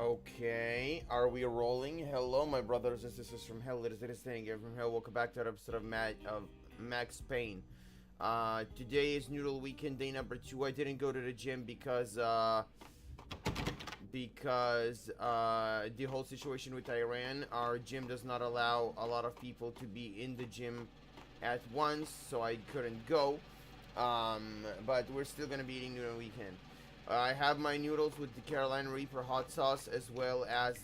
Okay, are we rolling? Hello, my brothers and sisters from hell. It is staying here from hell. Welcome back to another episode of Max Payne. Today is Noodle Weekend, day number 2. I didn't go to the gym because the whole situation with Iran. Our gym does not allow a lot of people to be in the gym at once, so I couldn't go. But we're still gonna be eating Noodle Weekend. I have my noodles with the Carolina Reaper hot sauce, as well as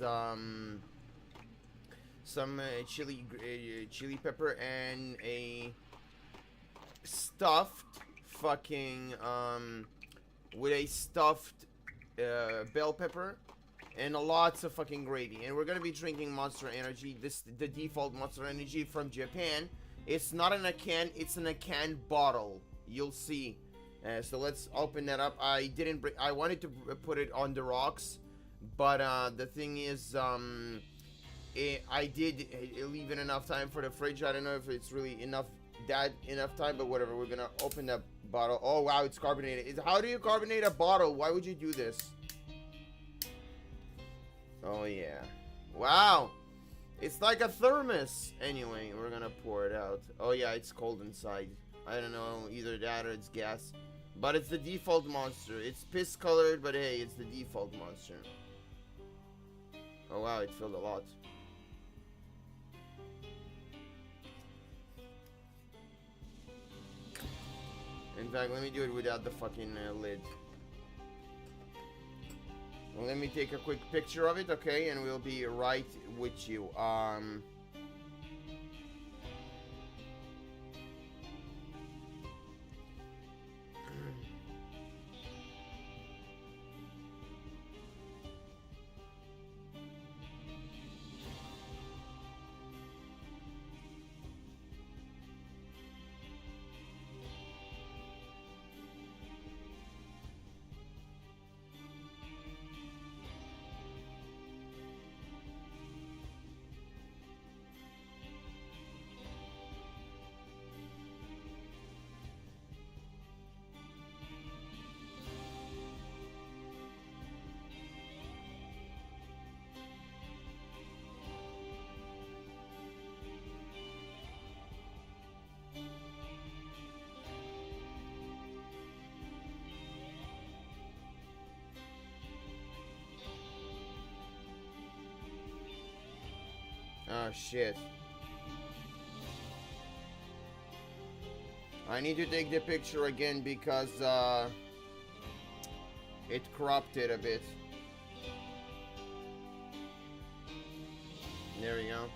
some chili pepper, and a stuffed fucking with a stuffed bell pepper, and lots of fucking gravy. And we're gonna be drinking Monster Energy. The default Monster Energy from Japan. It's not in a can; it's in a can bottle. You'll see. So let's open that up. I wanted to put it on the rocks, but the thing is, I did leave it enough time for the fridge. I don't know if it's really enough time, but whatever. We're gonna open that bottle. Oh wow, it's carbonated. How do you carbonate a bottle? Why would you do this? Oh yeah, wow. It's like a thermos. Anyway, we're gonna pour it out. Oh yeah, it's cold inside. I don't know, either that or it's gas. But it's the default monster. It's piss colored, but hey, it's the default monster. Oh wow, it filled a lot. In fact, let me do it without the fucking lid. Well, let me take a quick picture of it, okay? And we'll be right with you. Oh shit. I need to take the picture again because it cropped it a bit. There we go.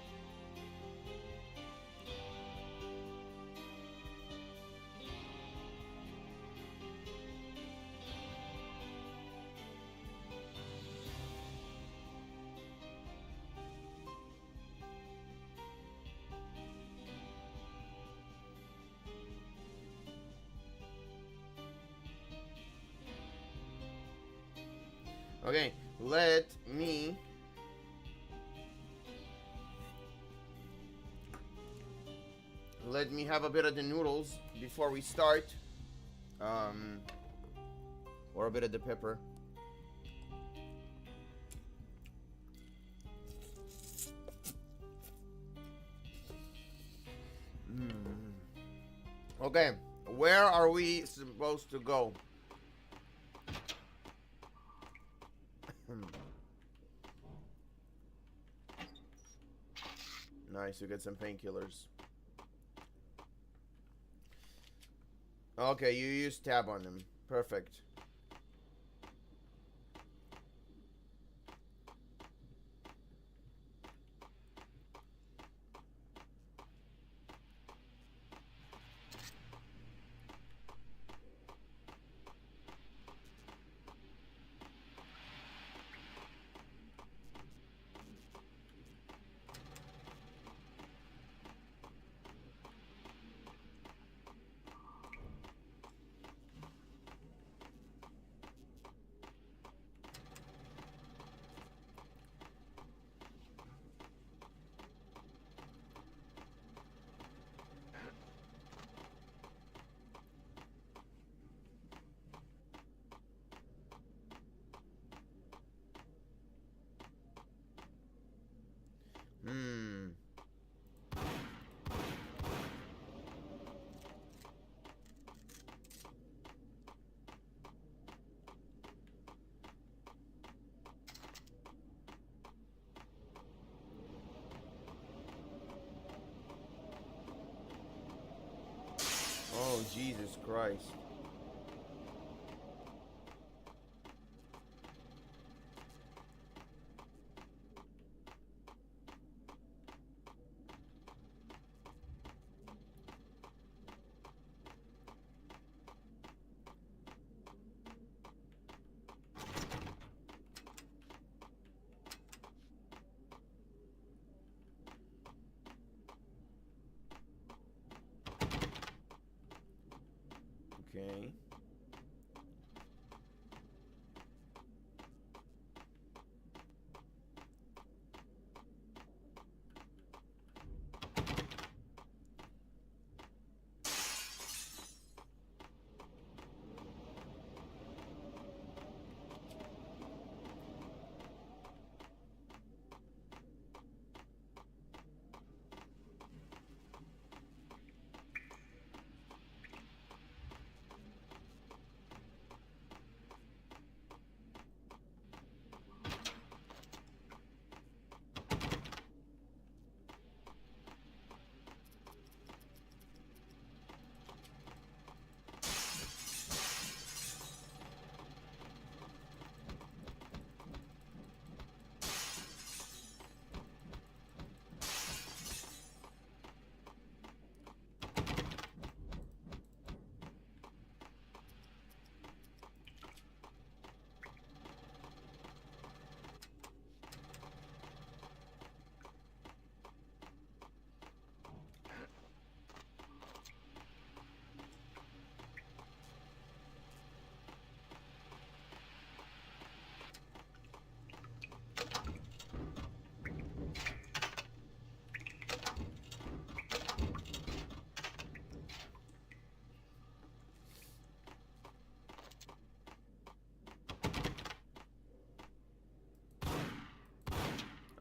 Okay, let me have a bit of the noodles before we start. Or a bit of the pepper. Okay, where are we supposed to go? Nice, we get some painkillers. Okay, you use tab on them. Perfect. Jesus Christ. Okay.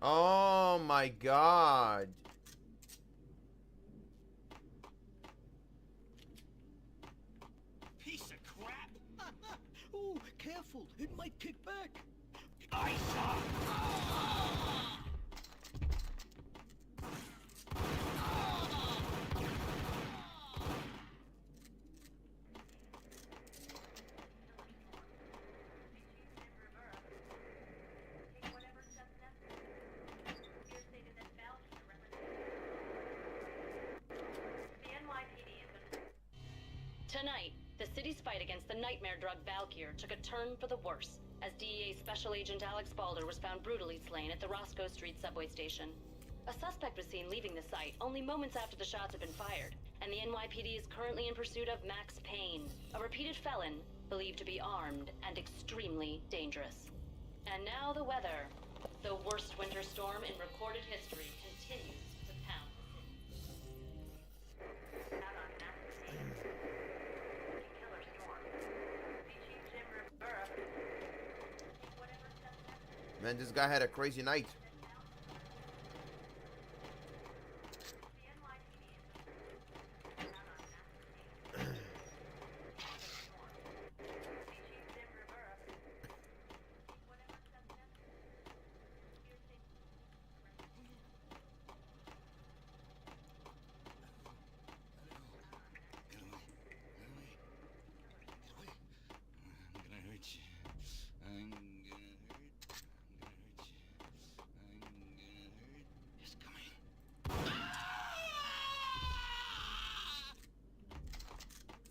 Oh my God. Piece of crap! Oh, careful, it might kick back. I saw. Tonight, the city's fight against the nightmare drug Valkyr took a turn for the worse, as DEA Special Agent Alex Balder was found brutally slain at the Roscoe Street subway station. A suspect was seen leaving the site only moments after the shots had been fired, and the NYPD is currently in pursuit of Max Payne, a repeated felon, believed to be armed and extremely dangerous. And now the weather. The worst winter storm in recorded history continues to pound the city. Man, this guy had a crazy night.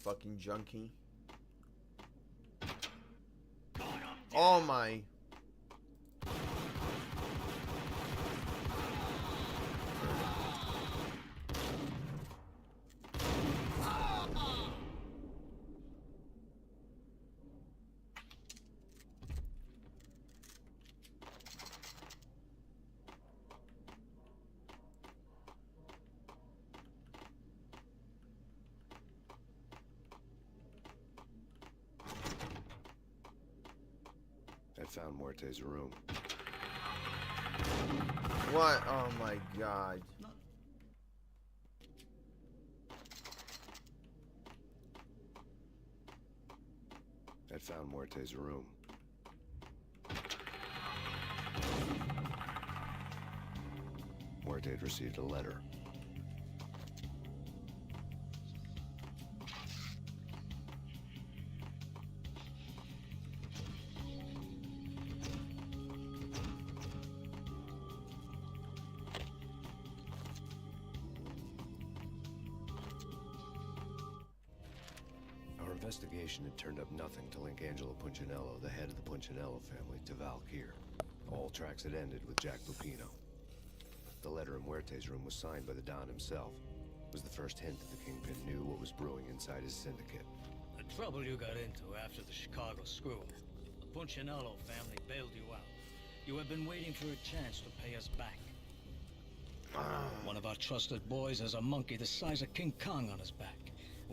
Fucking junkie. Oh my. I found Muerte's room. What? Oh my God. I found Muerte's room. Muerte had received a letter. Investigation had turned up nothing to link Angelo Punchinello, the head of the Punchinello family, to Valkyr. All tracks had ended with Jack Lupino. The letter in Muerte's room was signed by the Don himself. It was the first hint that the Kingpin knew what was brewing inside his syndicate. The trouble you got into after the Chicago screw-up. The Punchinello family bailed you out. You have been waiting for a chance to pay us back. One of our trusted boys has a monkey the size of King Kong on his back.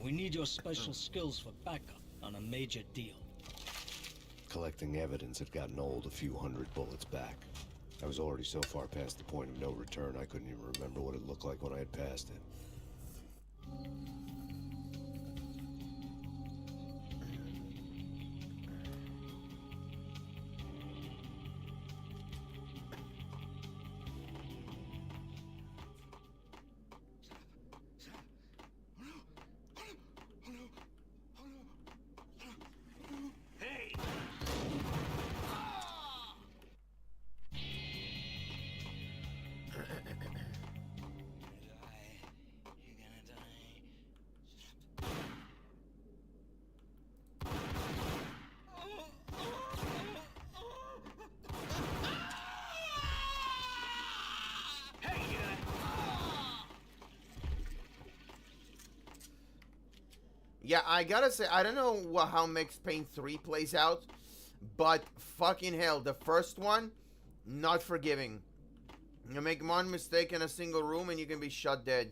We need your special skills for backup on a major deal. Collecting evidence had gotten old a few hundred bullets back. I was already so far past the point of no return, I couldn't even remember what it looked like when I had passed it. Yeah, I gotta say, I don't know how Max Payne 3 plays out, but fucking hell, the first one, not forgiving. You make one mistake in a single room and you can be shot dead.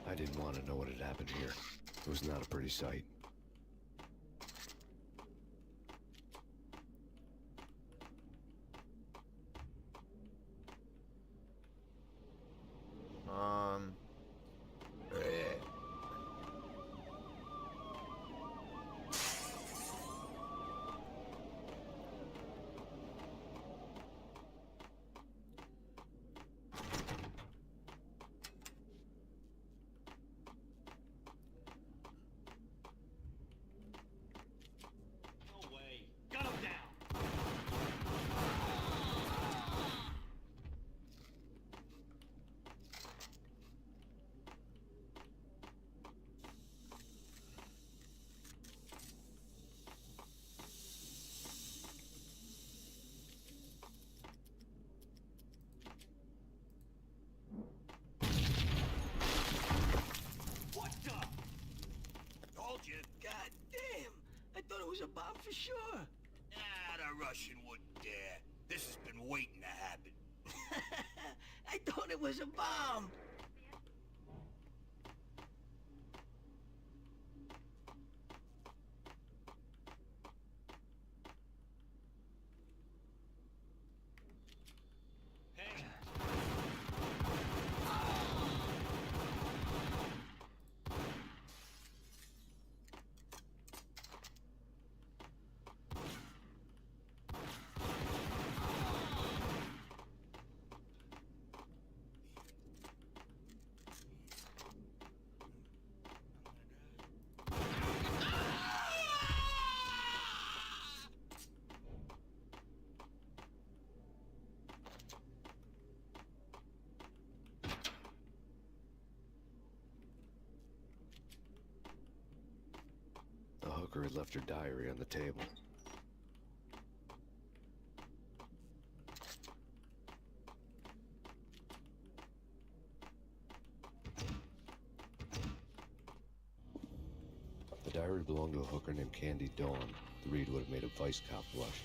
I didn't want to know what had happened here. It was not a pretty sight. Was a bomb for sure. Ah, the Russian wouldn't dare. This has been waiting to happen. I thought it was a bomb. The hooker had left her diary on the table. The diary belonged to a hooker named Candy Dawn. The read would have made a vice cop blush.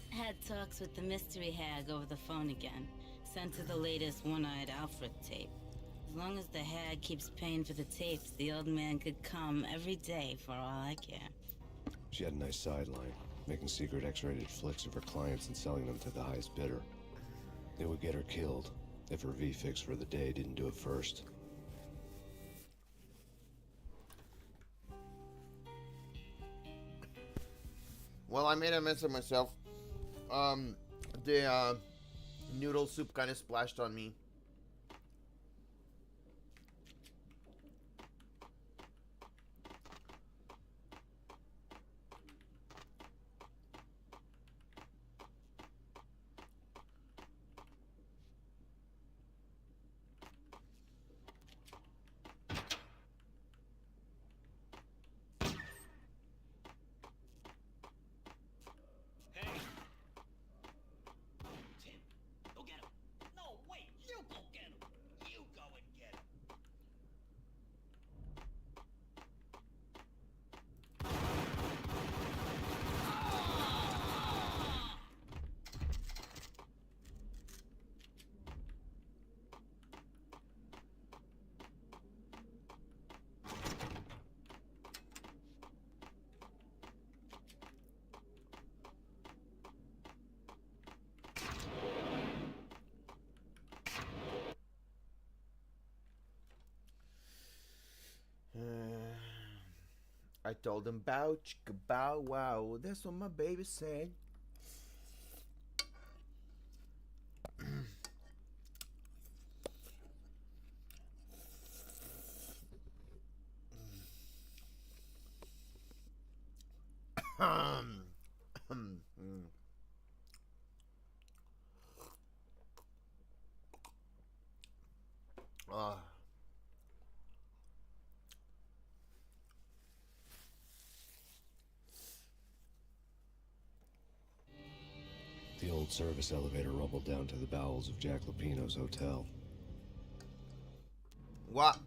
Had talks with the mystery hag over the phone again. Sent her the latest one-eyed Alfred tape. As long as the hag keeps paying for the tapes, the old man could come every day for all I care. She had a nice sideline, making secret X-rated flicks of her clients and selling them to the highest bidder. They would get her killed if her V-fix for the day didn't do it first. Well, I made a mess of myself. The Noodle soup kind of splashed on me. I told him bow chicka bow wow. That's what my baby said. The old service elevator rumbled down to the bowels of Jack Lupino's hotel. What?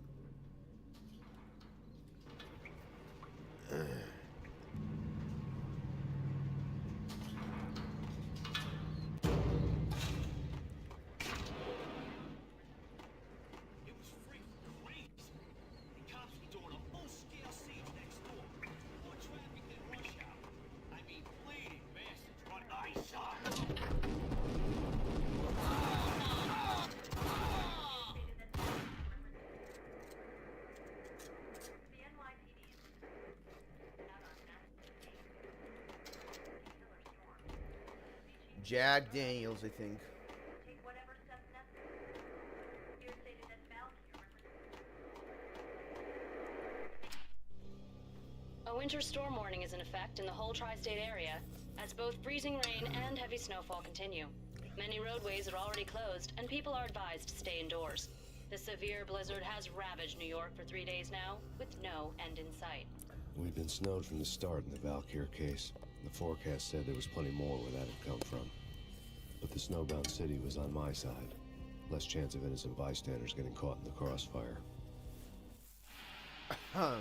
Jack Daniels, I think. A winter storm warning is in effect in the whole tri-state area, as both freezing rain and heavy snowfall continue. Many roadways are already closed, and people are advised to stay indoors. The severe blizzard has ravaged New York for 3 days now, with no end in sight. We'd been snowed from the start in the Valkyr case. The forecast said there was plenty more where that had come from. But the snowbound city was on my side. Less chance of innocent bystanders getting caught in the crossfire. Oh,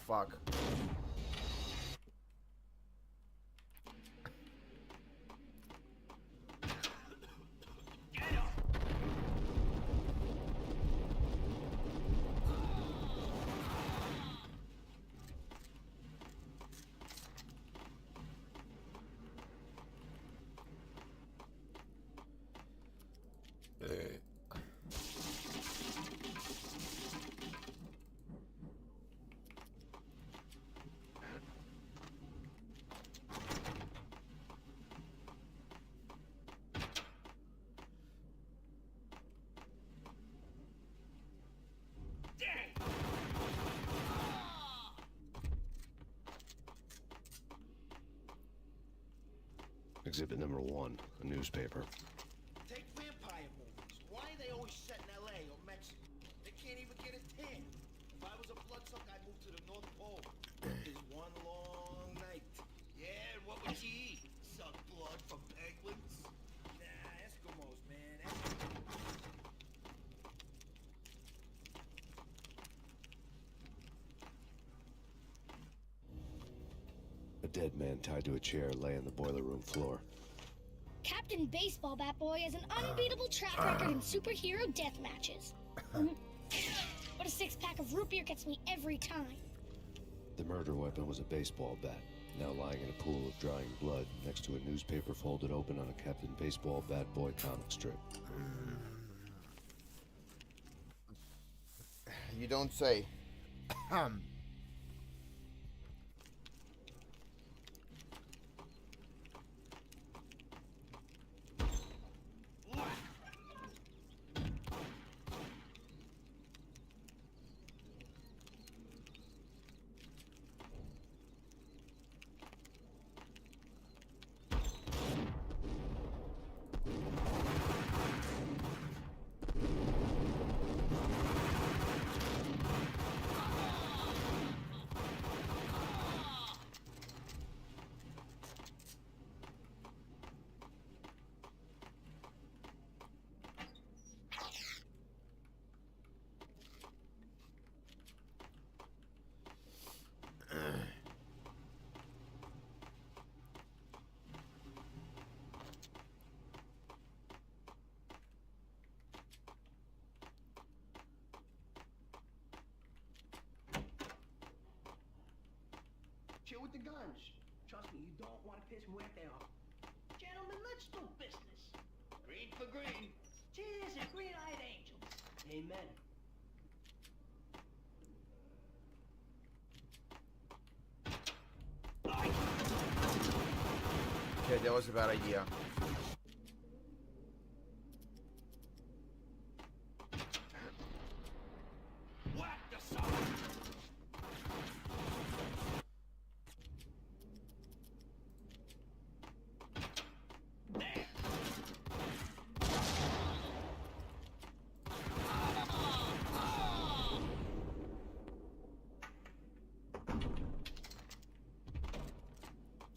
fuck. Exhibit number 1, a newspaper. Take vampire movies. Why are they always set in LA or Mexico? They can't even get a tan. If I was a bloodsucker, I'd move to the North Pole. It's one long night. Yeah, and what would you eat? Suck blood from penguins? Nah, Eskimos, man. A dead man tied to a chair lay on the boiler room floor. Captain Baseball Bat Boy has an unbeatable track record in superhero death matches. But a six-pack of root beer gets me every time. The murder weapon was a baseball bat, now lying in a pool of drying blood next to a newspaper folded open on a Captain Baseball Bat Boy comic strip. You don't say. Chill with the guns. Trust me, you don't want to piss Muerte off. Gentlemen, let's do business. Green for green. Cheers and green-eyed angels. Amen. Okay, that was a bad idea. Whack the sucker!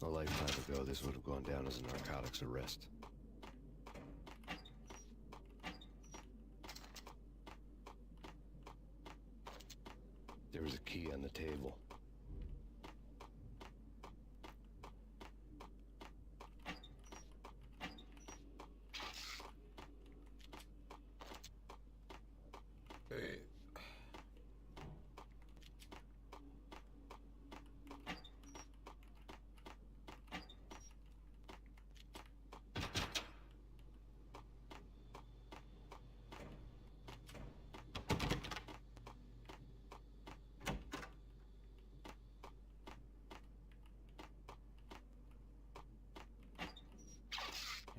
A lifetime ago, this would have gone down as a narcotics arrest. There was a key on the table.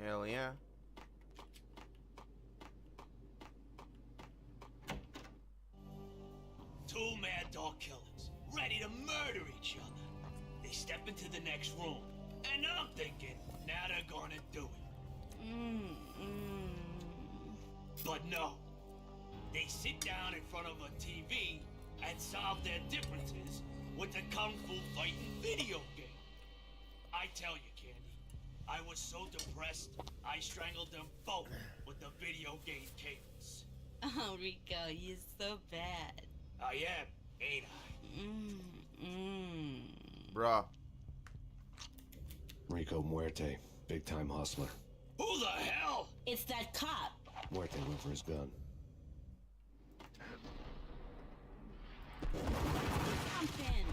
Hell yeah. Two mad dog killers, ready to murder each other. They step into the next room, and I'm thinking, now they're gonna do it. But no. They sit down in front of a TV and solve their differences with the Kung Fu fighting video game. I tell you, Candy, I was so depressed, I strangled them both with the video game cables. Oh, Rico, you're so bad. I am, ain't I? Bruh. Rico Muerte, big-time hustler. Who the hell? It's that cop. Muerte went for his gun. Jump in.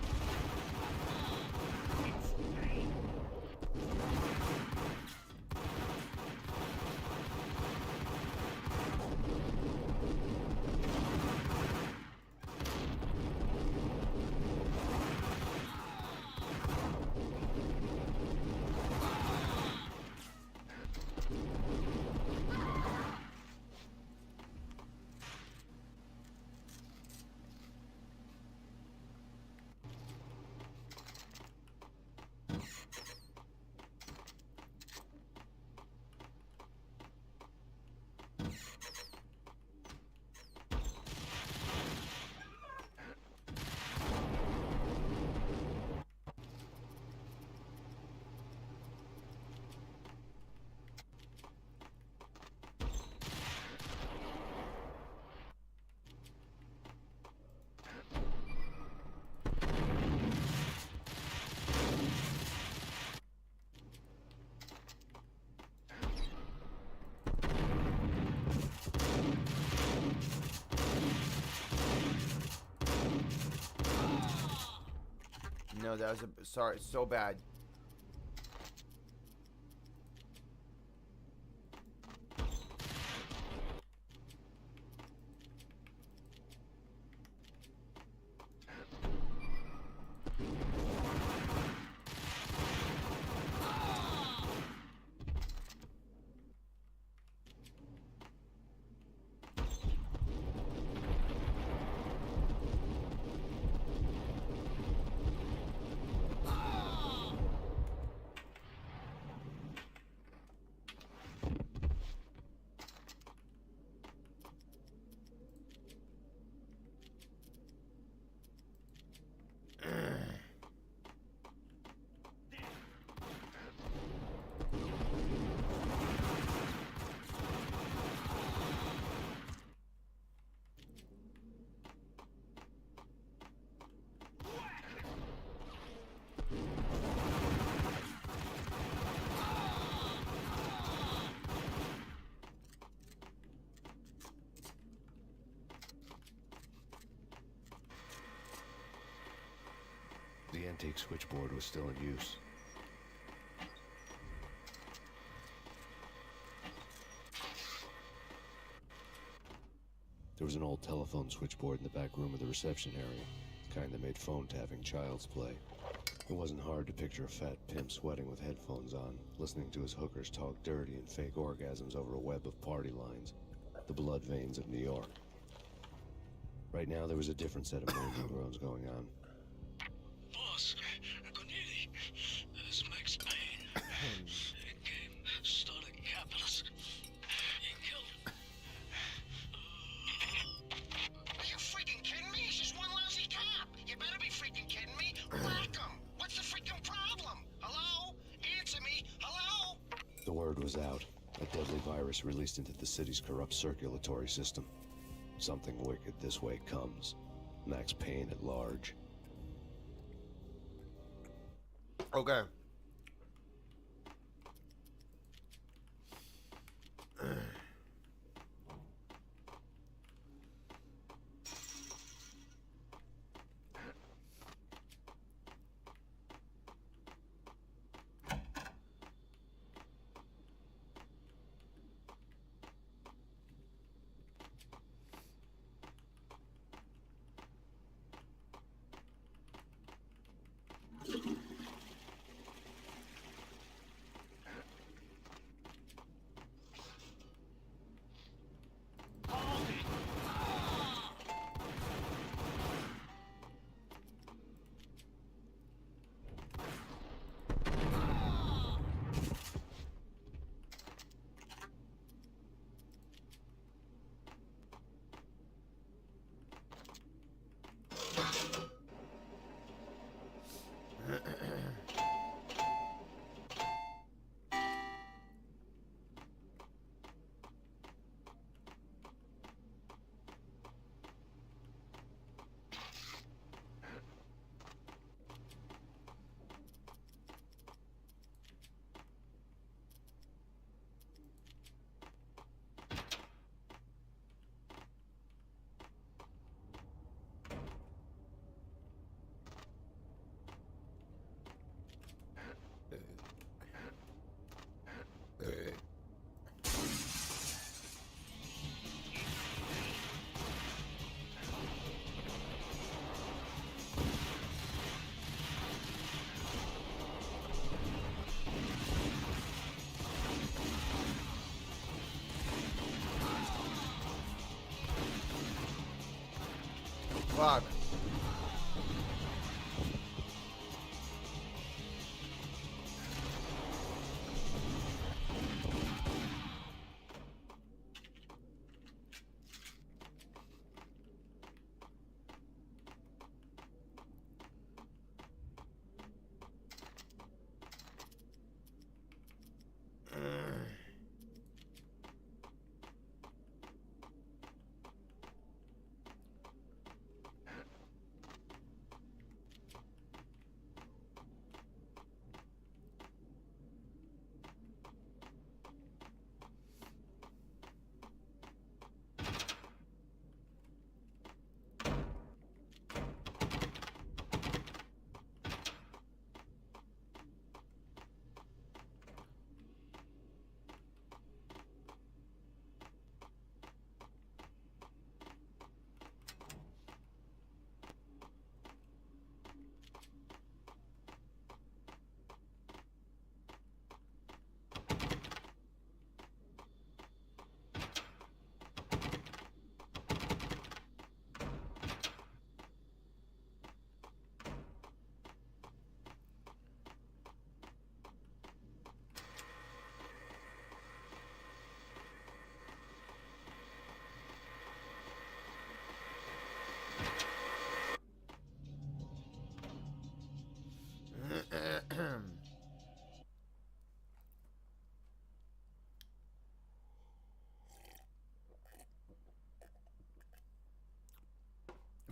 No, that was a sorry, so bad. antique switchboard was still in use. There was an old telephone switchboard in the back room of the reception area, the kind that made phone tapping child's play. It wasn't hard to picture a fat pimp sweating with headphones on, listening to his hookers talk dirty and fake orgasms over a web of party lines, the blood veins of New York. Right now, there was a different set of moans and groans going on. Boss, Cornelia, this Max Payne. He came, started capitalist. He killed. Are you freaking kidding me? He's just one lousy cop. You better be freaking kidding me. Whack him. What's the freaking problem? Hello? Answer me. Hello? The word was out. A deadly virus released into the city's corrupt circulatory system. Something wicked this way comes. Max Payne at large. Okay. Fuck.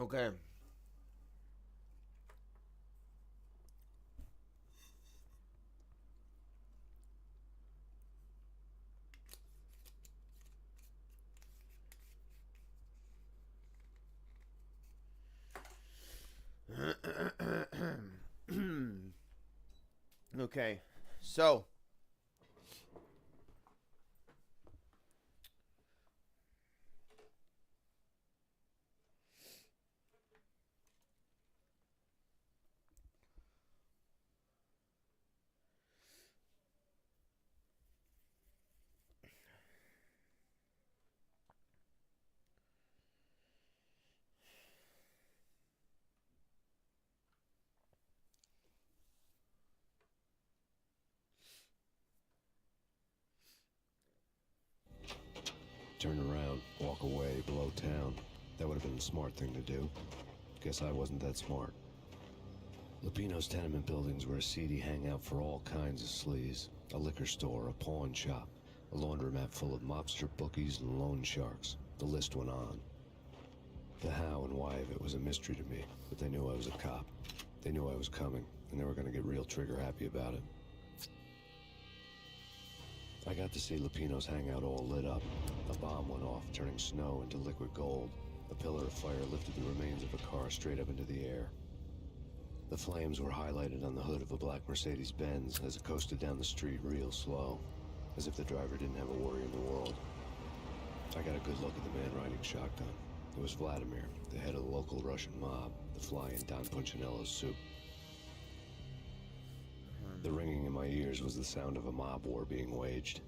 Okay. Okay, so Turn around, walk away, below town. That would have been the smart thing to do. Guess I wasn't that smart. Lupino's tenement buildings were a seedy hangout for all kinds of sleaze. A liquor store, a pawn shop, a laundromat full of mobster bookies and loan sharks. The list went on. The how and why of it was a mystery to me, but they knew I was a cop. They knew I was coming, and they were going to get real trigger happy about it. I got to see Lupino's hangout all lit up. A bomb went off, turning snow into liquid gold. A pillar of fire lifted the remains of a car straight up into the air. The flames were highlighted on the hood of a black Mercedes-Benz as it coasted down the street real slow, as if the driver didn't have a worry in the world. I got a good look at the man riding shotgun. It was Vladimir, the head of the local Russian mob, the fly in Don Punchinello's soup. The ringing in my ears was the sound of a mob war being waged.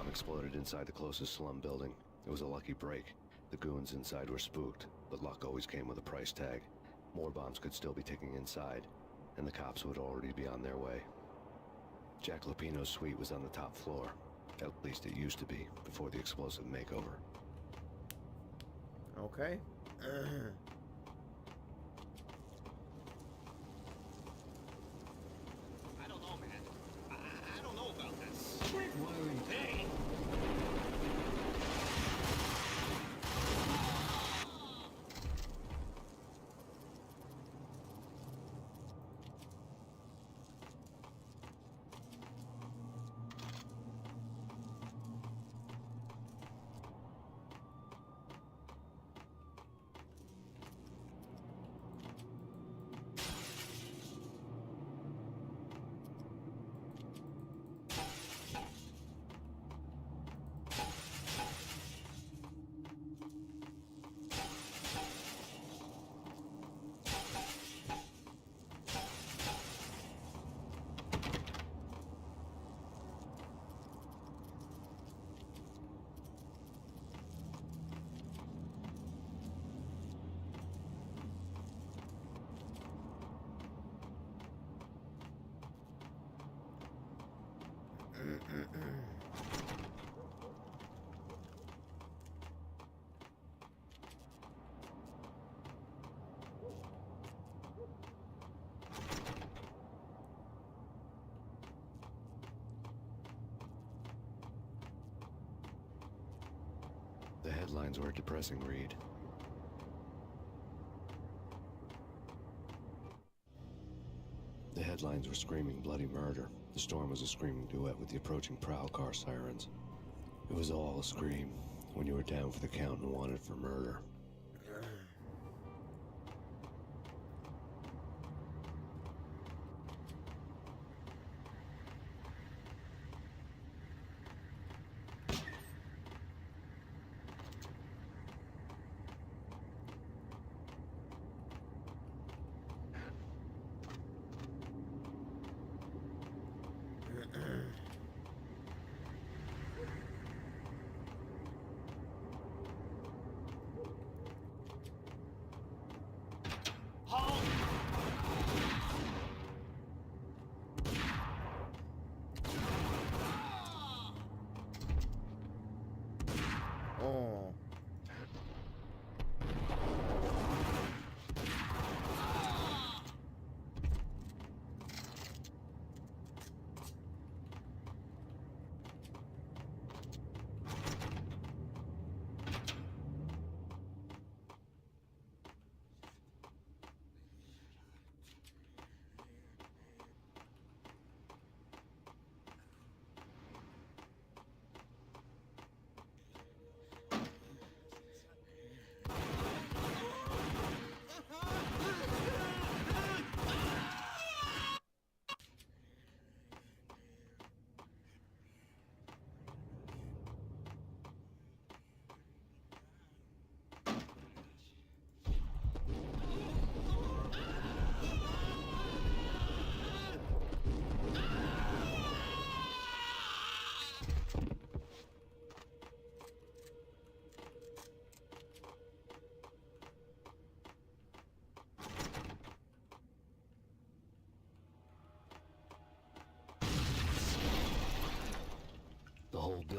Exploded inside the closest slum building. It was a lucky break. The goons inside were spooked, but luck always came with a price tag. More bombs could still be ticking inside, and the cops would already be on their way. Jack Lupino's suite was on the top floor. At least it used to be, before the explosive makeover. okay. I don't know, man. I don't know about this. Quit worrying. Hey! The headlines were a depressing read. The headlines were screaming bloody murder. The storm was a screaming duet with the approaching prowl car sirens. It was all a scream when you were down for the count and wanted for murder. Oh.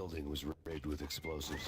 building was rigged with explosives.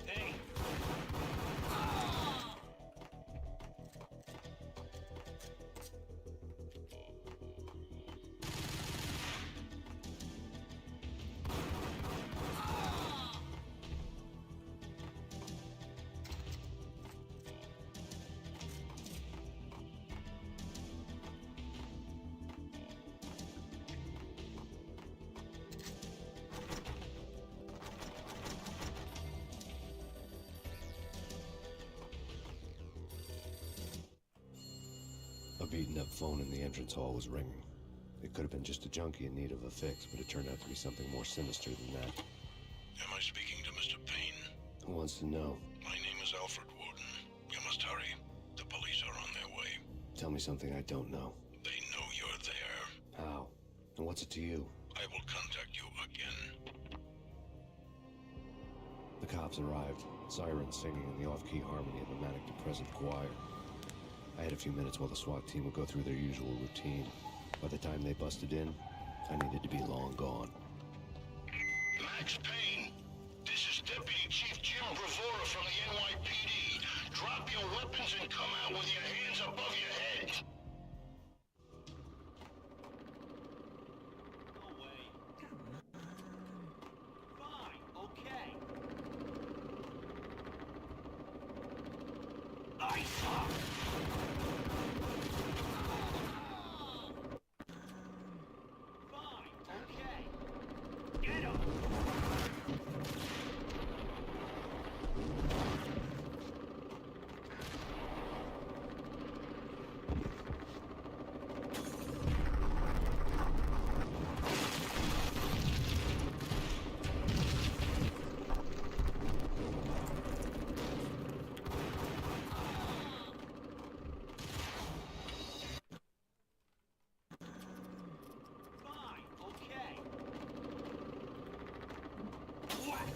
Hey! A beaten-up phone in the entrance hall was ringing. It could have been just a junkie in need of a fix, but it turned out to be something more sinister than that. Am I speaking to Mr. Payne? Who wants to know? My name is Alfred Woden. You must hurry. The police are on their way. Tell me something I don't know. They know you're there. How? And what's it to you? I will contact you again. The cops arrived, sirens singing in the off-key harmony of a manic-depressive choir. I had a few minutes while the SWAT team would go through their usual routine. By the time they busted in, I needed to be long gone. Max Payne, this is Deputy Chief Jim Bravura from the NYPD. Drop your weapons and come out with your hands above your head. No way. Fine, okay. Fine, okay. Get him! Fine, okay. Whack!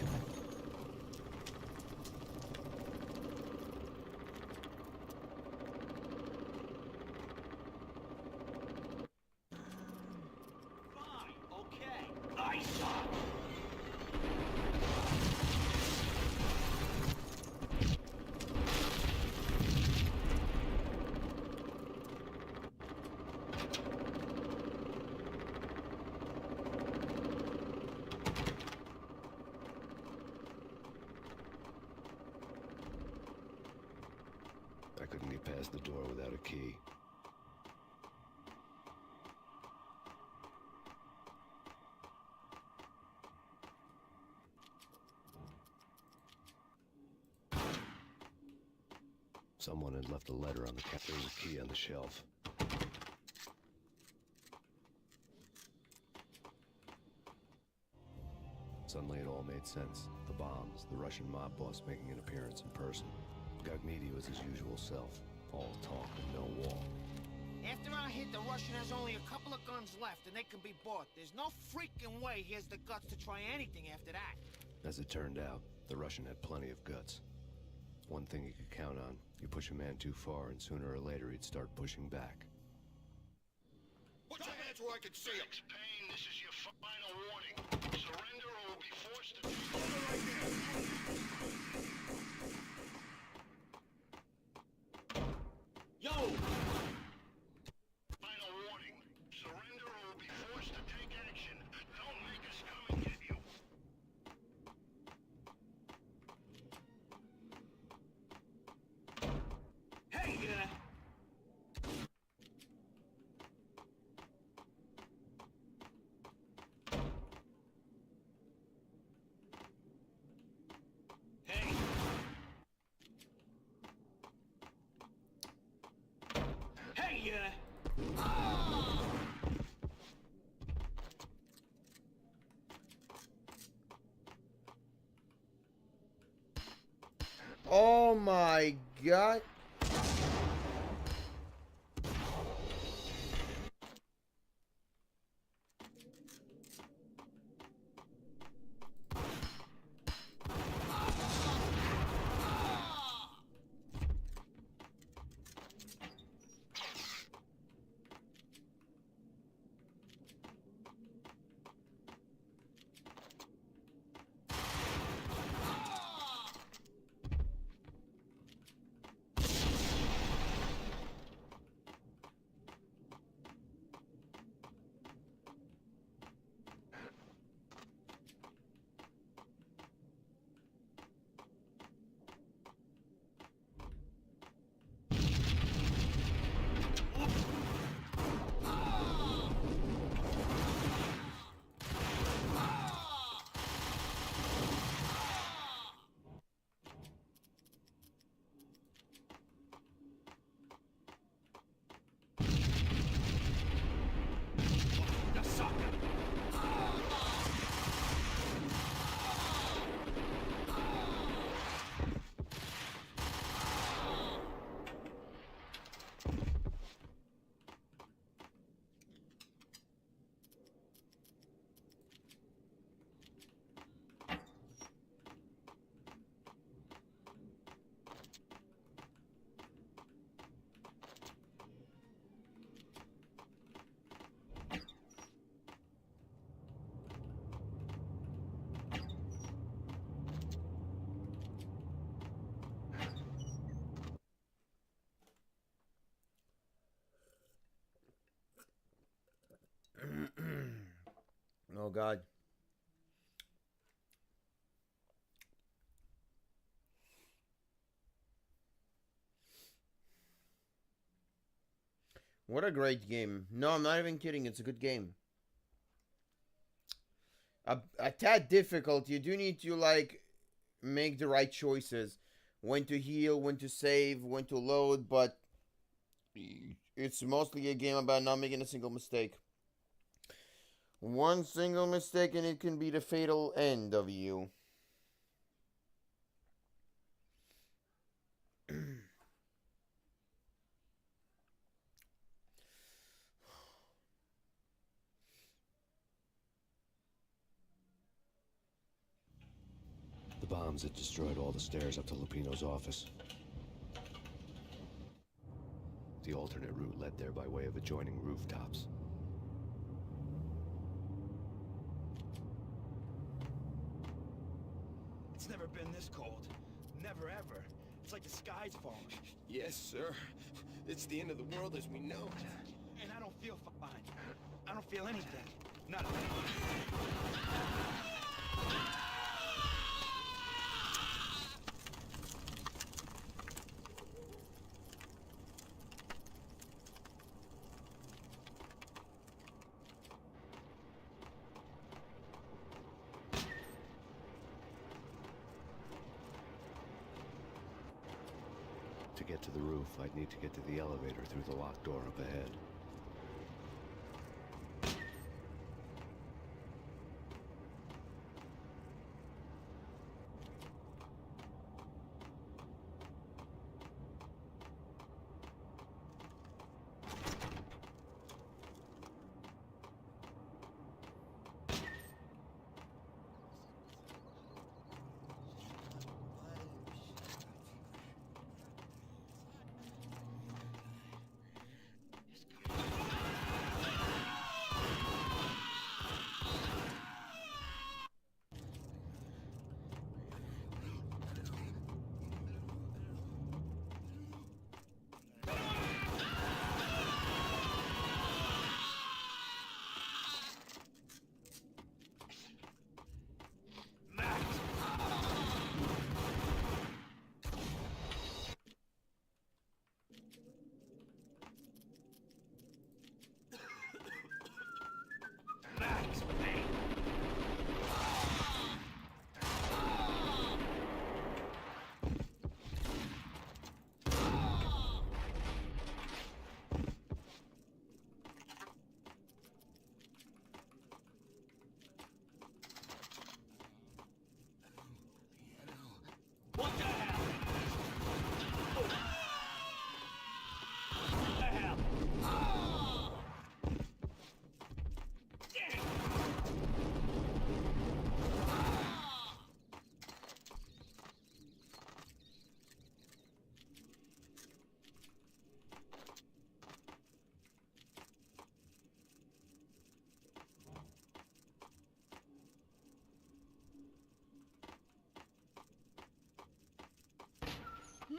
Fine, okay. Ice up! I couldn't get past the door without a key. Someone had left a letter on the cap. There was a key on the shelf. Suddenly it all made sense. The bombs, the Russian mob boss making an appearance in person. Gagnidi was his usual self. All talk and no walk. After our hit, the Russian has only a couple of guns left, and they can be bought. There's no freaking way he has the guts to try anything after that. As it turned out, the Russian had plenty of guts. One thing you could count on, you push a man too far and sooner or later he'd start pushing back. Put your hands chance where I can see him. Payne, this is your final warning. Surrender or we'll be forced to take over right there. Yo! Final warning. Surrender or we'll be forced to take action. Don't make us come and get you. Hey, Hey! Hey, Oh my god. Oh god. What a great game. No, I'm not even kidding. It's a good game. A tad difficult. You do need to, like, make the right choices. When to heal, when to save, when to load, but it's mostly a game about not making a single mistake. One single mistake and it can be the fatal end of you. The bombs had destroyed all the stairs up to Lupino's office. The alternate route led there by way of adjoining rooftops. it's never been this cold. Never ever. It's like the sky's falling. Yes, sir. It's the end of the world as we know it. And I don't feel fine. I don't feel anything. Not a thing. To get to the roof, I'd need to get to the elevator through the locked door up ahead.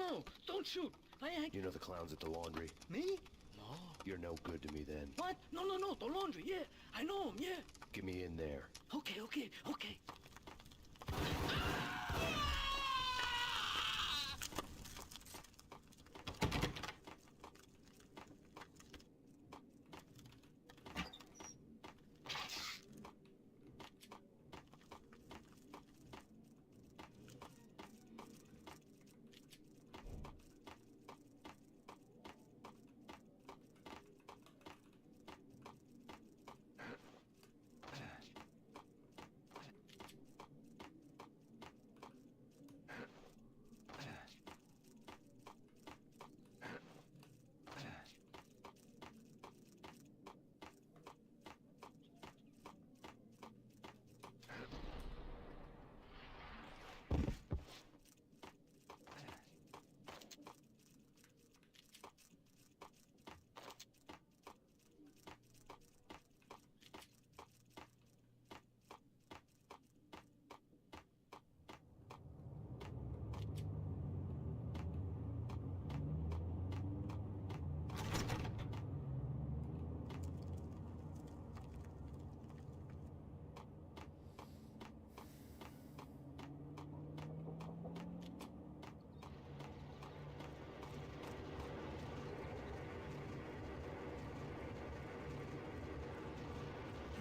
no, don't shoot. I ain't... You know the clowns at the laundry? Me? No. You're no good to me then. What? No, the laundry, yeah. I know him, yeah. Get me in there. Okay.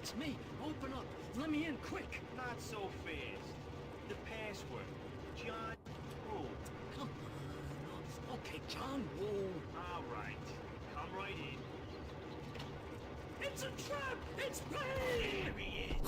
It's me. Open up. Let me in quick. Not so fast. The password. John Woo. Come on. Okay, John Woo. All right. Come right in. It's a trap! It's Payne! There he is.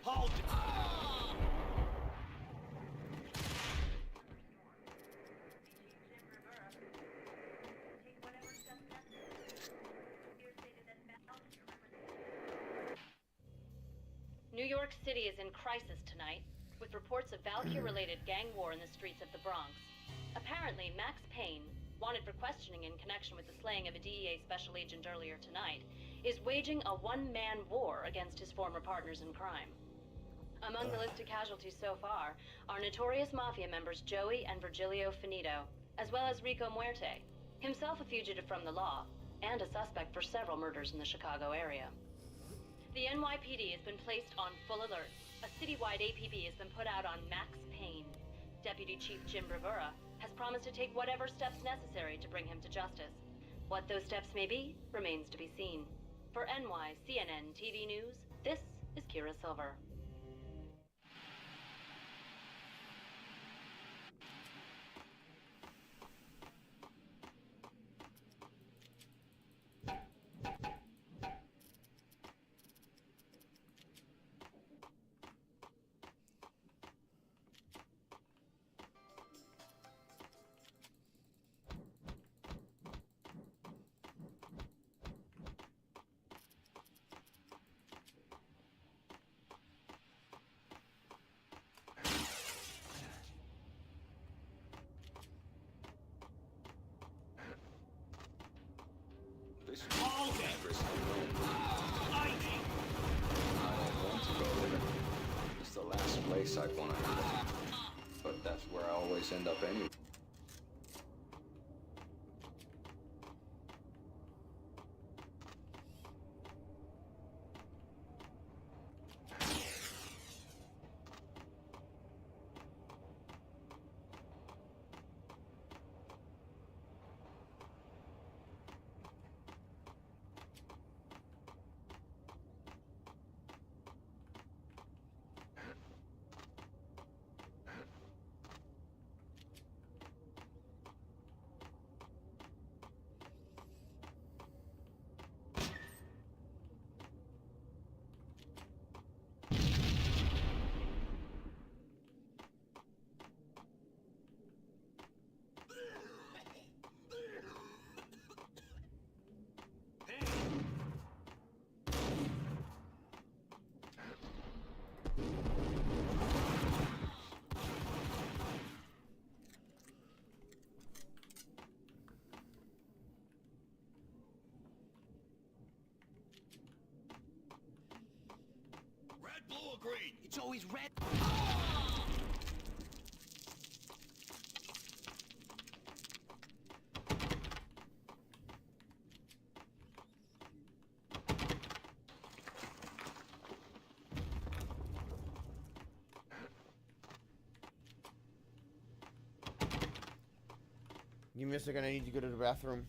Hold it. New York City is in crisis tonight, with reports of Valkyrie-related gang war in the streets of the Bronx. Apparently, Max Payne, wanted for questioning in connection with the slaying of a DEA special agent earlier tonight, is waging a one-man war against his former partners in crime. Among the list of casualties so far are notorious mafia members Joey and Virgilio Finito, as well as Rico Muerte, himself a fugitive from the law, and a suspect for several murders in the Chicago area. The NYPD has been placed on full alert. A citywide APB has been put out on Max Payne. Deputy Chief Jim Bravura has promised to take whatever steps necessary to bring him to justice. What those steps may be remains to be seen. For CNN TV News, this is Kira Silver. All day. I think. I don't want to go there. It's the last place I'd want to go. But that's where I always end up anyway. Red, blue, or green? It's always red. Give me a second, I need to go to the bathroom.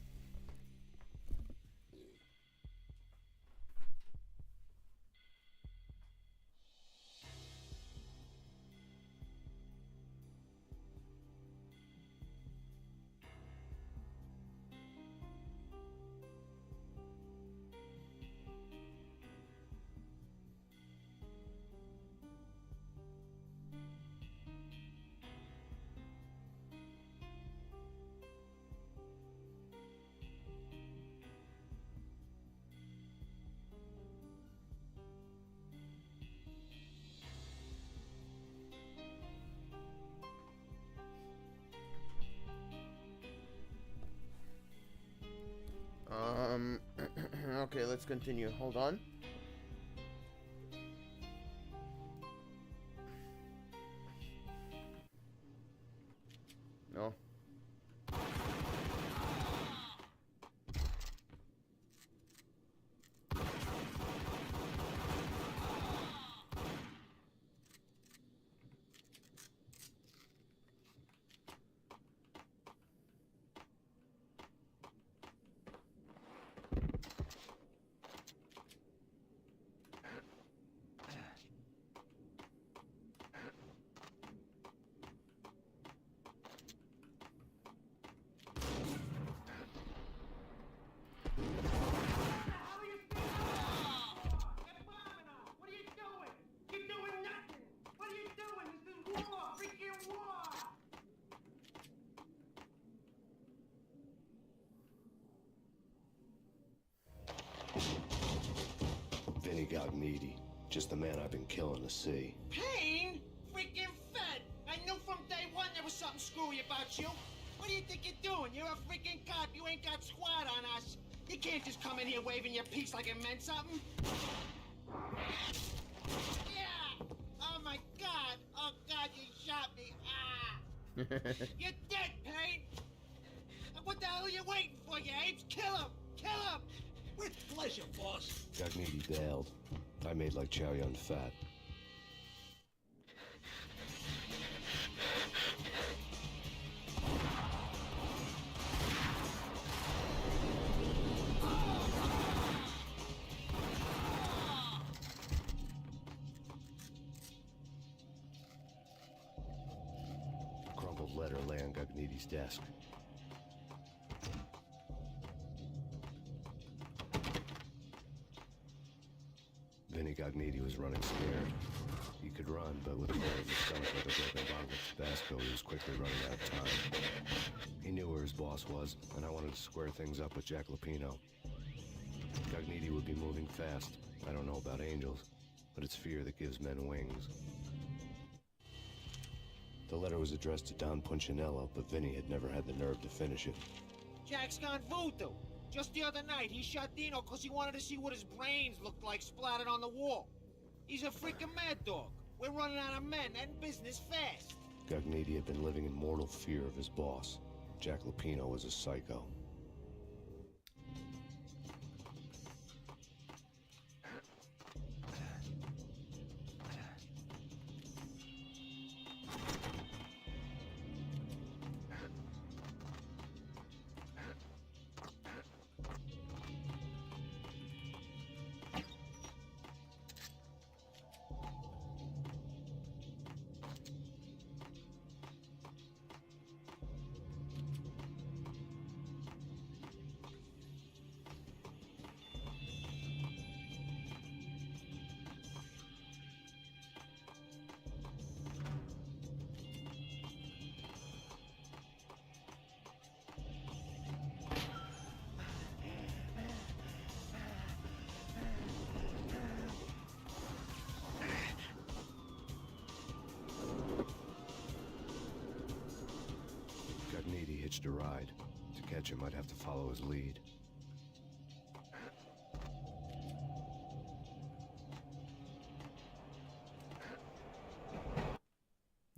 Okay, let's continue. Hold on. No. Vinny got meaty. Just the man I've been killing to see. Payne? Freaking fed! I knew from day one there was something screwy about you. What do you think you're doing? You're a freaking cop. You ain't got squad on us. You can't just come in here waving your piece like it meant something. Yeah! Oh my god! Oh god, you shot me! Ah! You're dead, Payne! What the hell are you waiting for, you apes? Kill him! Kill him! With pleasure, boss. Gagniti bailed. I made like Chow Yun Fat. Crumpled letter lay on Gagniti's desk. Vinny Gagniti was running scared. He could run, but with a bullet in his stomach like a broken bottle of Tabasco, he was quickly running out of time. He knew where his boss was, and I wanted to square things up with Jack Lupino. Gagniti would be moving fast. I don't know about angels, but it's fear that gives men wings. The letter was addressed to Don Punchinello, but Vinny had never had the nerve to finish it. Jack's gone voodoo. Just the other night, he shot Dino because he wanted to see what his brains looked like splattered on the wall. He's a freaking mad dog. We're running out of men and business fast. Gugniti had been living in mortal fear of his boss. Jack Lupino was a psycho. Hitched a ride. To catch him, I'd have to follow his lead.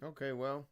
Okay, well.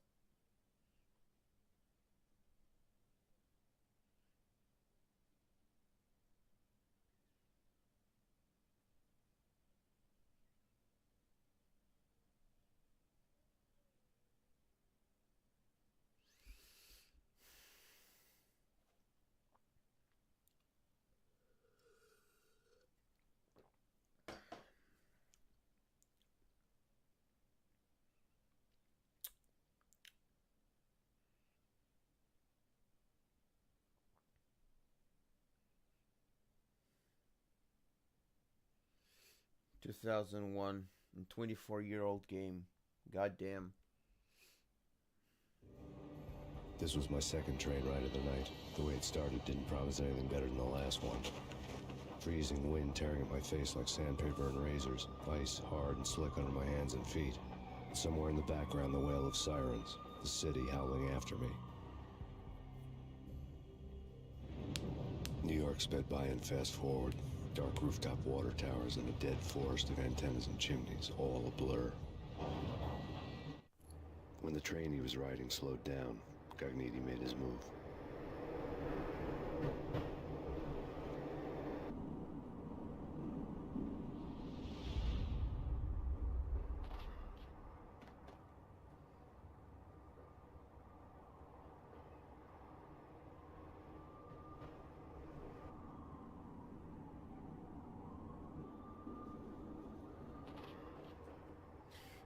...2001... ...and 24-year-old game. Goddamn. This was my second train ride of the night. The way it started didn't promise anything better than the last one. Freezing wind tearing at my face like sandpaper and razors. Ice hard and slick under my hands and feet. And somewhere in the background, the wail of sirens. The city howling after me. New York sped by in fast forward. Dark rooftop water towers and a dead forest of antennas and chimneys, all a blur. When the train he was riding slowed down, Gugniti made his move.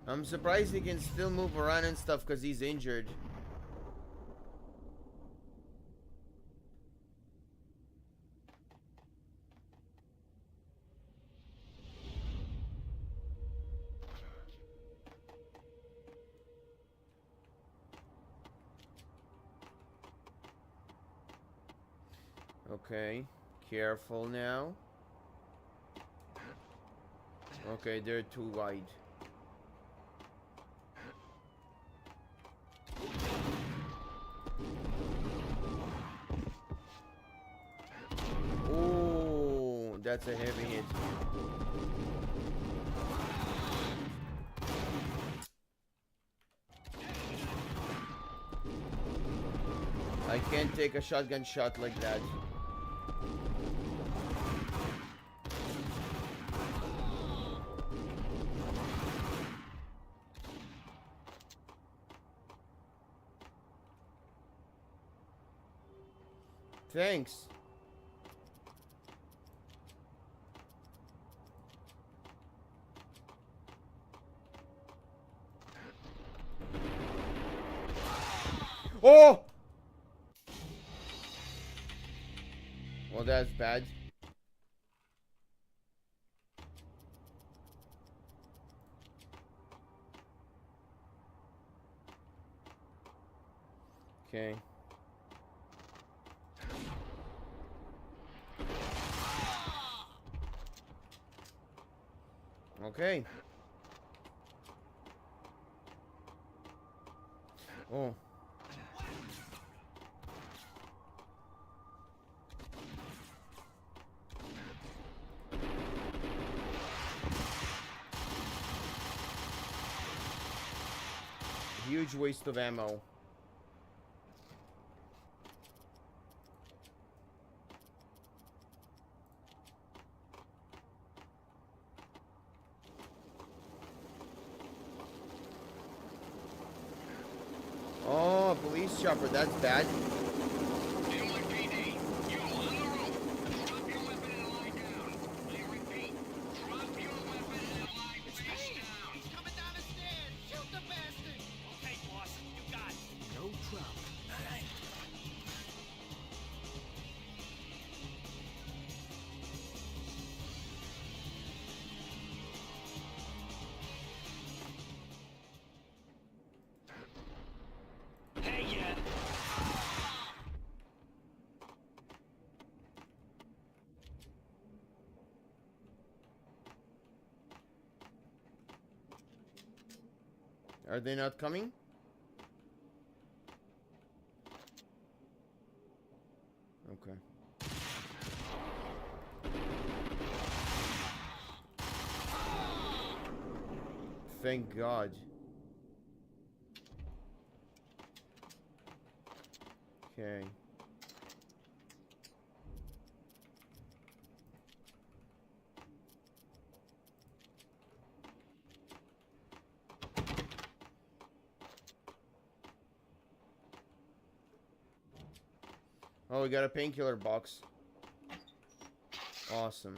I'm surprised he can still move around and stuff because he's injured. Okay, careful now. Okay, they're too wide. Oh, that's a heavy hit. I can't take a shotgun shot like that. Thanks. Oh! Well, that's bad. Okay. Okay. Oh. huge waste of ammo. Oh, police chopper, that's bad. Are they not coming? Okay. Thank God. Okay. Oh, we got a painkiller box. Awesome.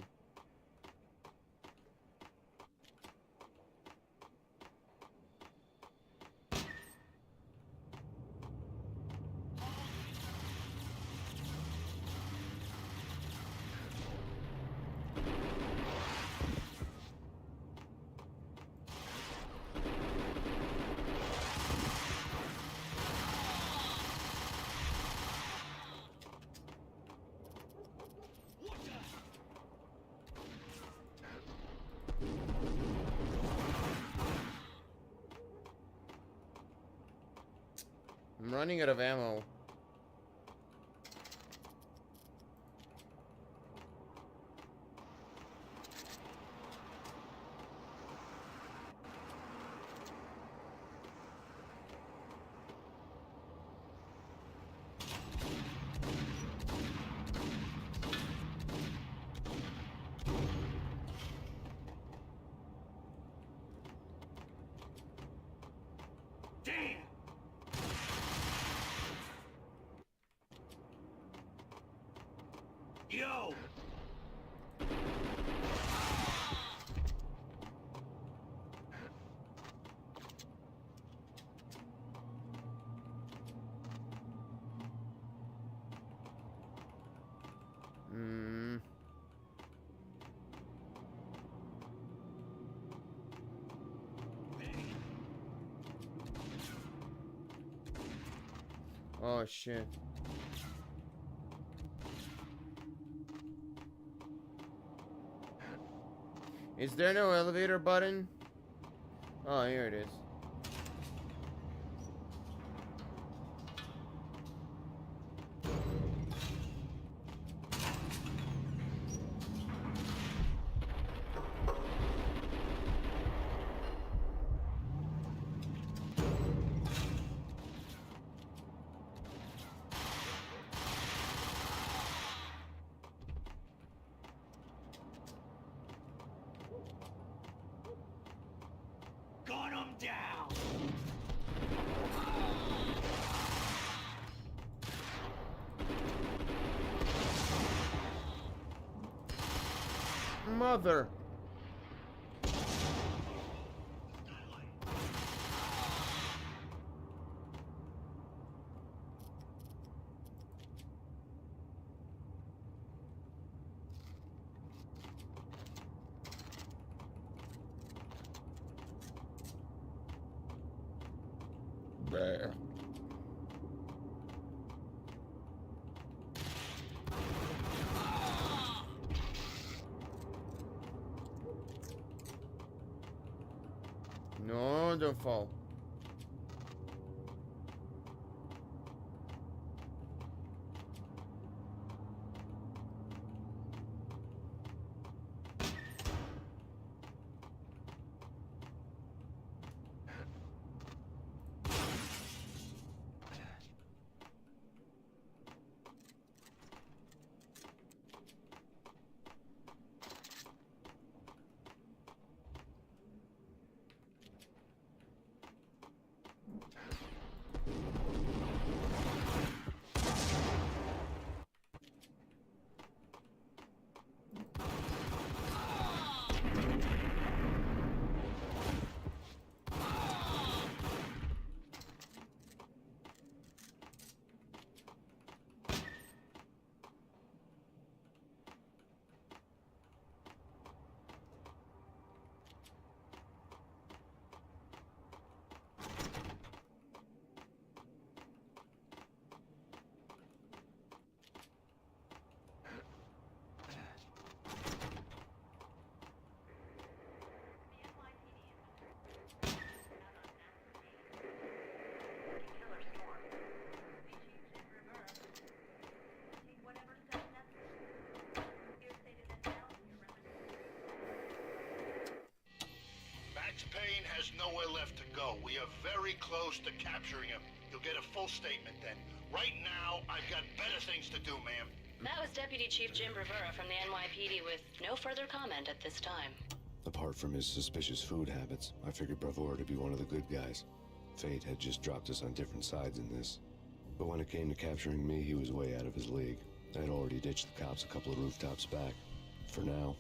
I'm running out of ammo. Yo! Oh shit. Is there no elevator button? Oh, here it is. Gun 'em down! Mother. There. No, don't fall. There's nowhere left to go. We are very close to capturing him. You'll get a full statement then. Right now, I've got better things to do, ma'am. That was Deputy Chief Jim Rivera from the NYPD with no further comment at this time. Apart from his suspicious food habits, I figured Bravura to be one of the good guys. Fate had just dropped us on different sides in this. But when it came to capturing me, he was way out of his league. I'd already ditched the cops a couple of rooftops back. For now.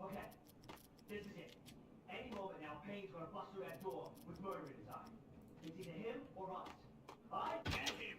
Okay, this is it. Any moment now, Payne's gonna bust through that door with murder in his eye. It's either him or us. I get him!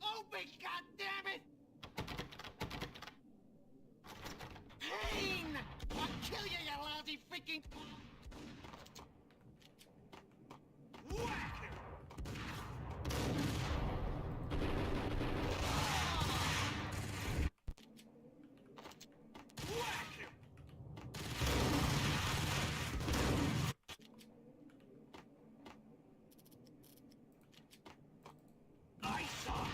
Open, goddammit! Payne! I'll kill you, you lousy freaking... Whack him! Whack him! I saw!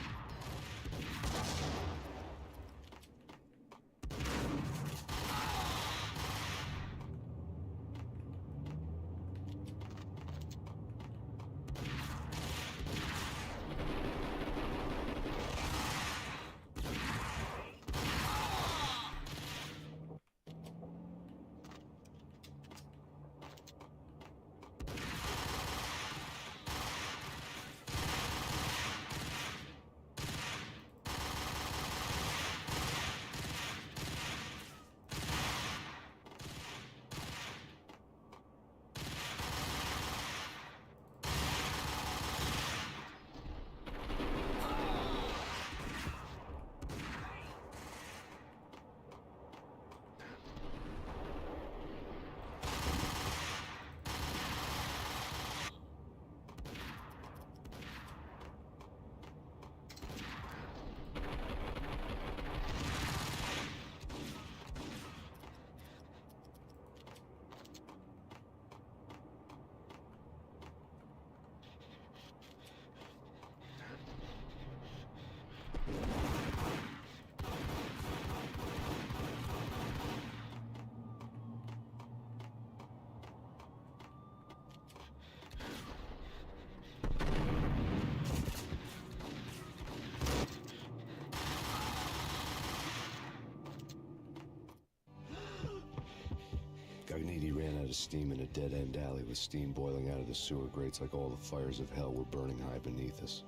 Cogniti ran out of steam in a dead-end alley with steam boiling out of the sewer grates like all the fires of hell were burning high beneath us.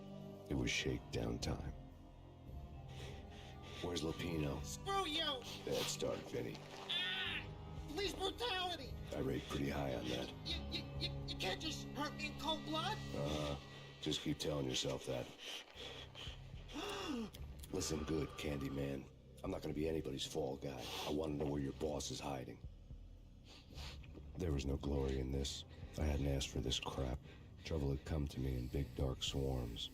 It was shakedown time. Where's Lupino? Screw you! Bad start, Vinny. Police brutality! I rate pretty high on that. You can't just hurt me in cold blood? Just keep telling yourself that. Listen good, Candyman. I'm not gonna be anybody's fall guy. I want to know where your boss is hiding. There was no glory in this. I hadn't asked for this crap. Trouble had come to me in big dark swarms.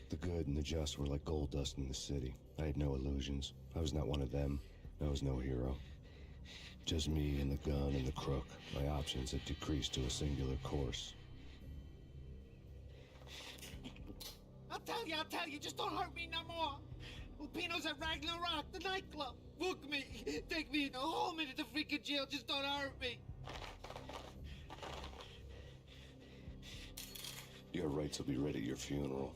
The good and the just were like gold dust in the city. I had no illusions. I was not one of them. I was no hero. Just me and the gun and the crook. My options had decreased to a singular course. I'll tell you, just don't hurt me no more. Lupino's at Ragnarok, the nightclub. Book me, take me home into the freaking jail, just don't hurt me. Your rights will be ready at your funeral.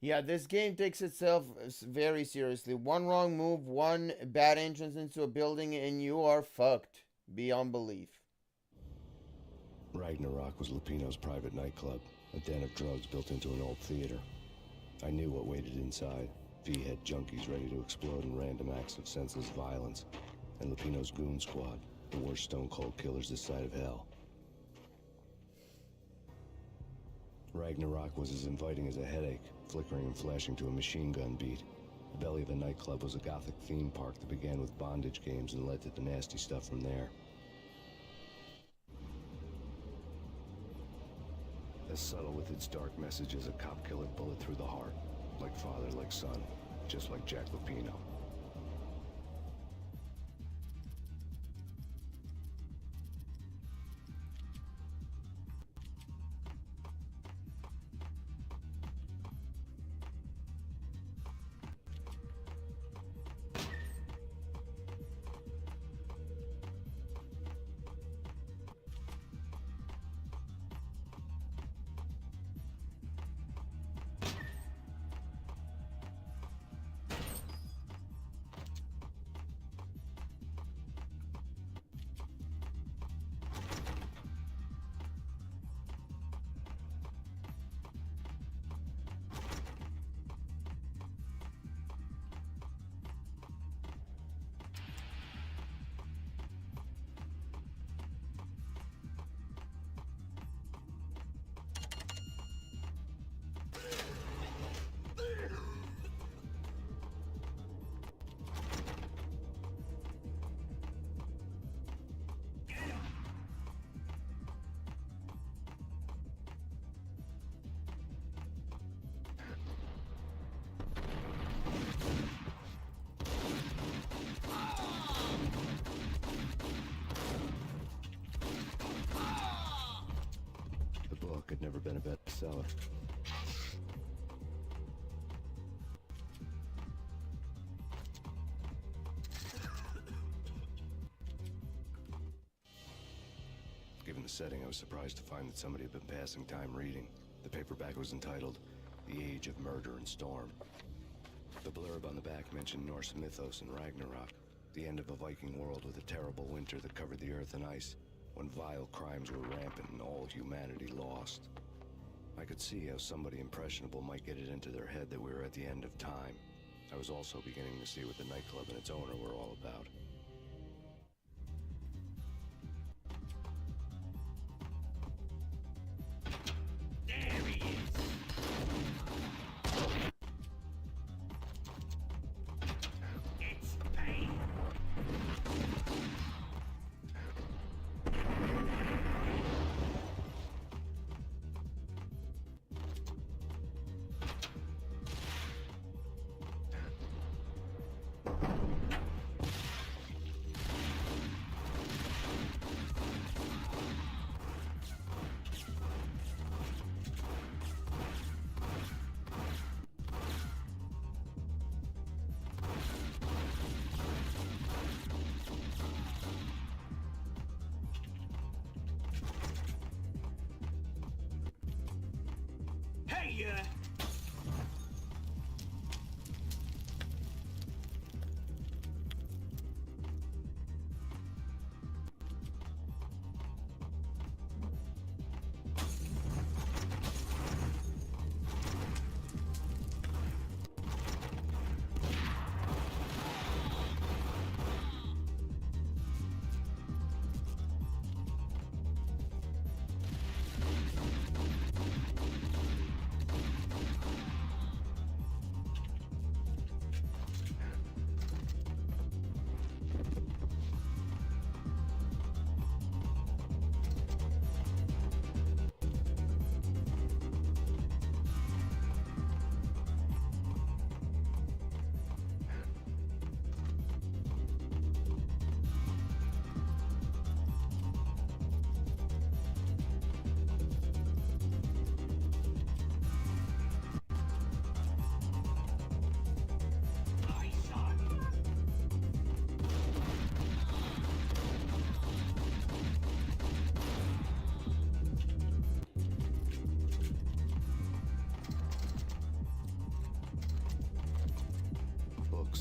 Yeah, this game takes itself very seriously. One wrong move, one bad entrance into a building, and you are fucked beyond belief. Ragnarok was Lupino's private nightclub, a den of drugs built into an old theater. I knew what waited inside. V-head junkies ready to explode in random acts of senseless violence. And Lupino's goon squad, the worst stone-cold killers this side of hell. Ragnarok was as inviting as a headache, flickering and flashing to a machine gun beat. The belly of the nightclub was a gothic theme park that began with bondage games and led to the nasty stuff from there. As subtle with its dark message as a cop-killer bullet through the heart. Like father, like son, just like Jack Lupino. Had never been a bestseller. Given the setting, I was surprised to find that somebody had been passing time reading. The paperback was entitled The Age of Murder and Storm. The blurb on the back mentioned Norse mythos and Ragnarok, the end of a Viking world with a terrible winter that covered the earth in ice, when vile crimes were rampant and all humanity lost. I could see how somebody impressionable might get it into their head that we were at the end of time. I was also beginning to see what the nightclub and its owner were all about. There he is. It's Payne.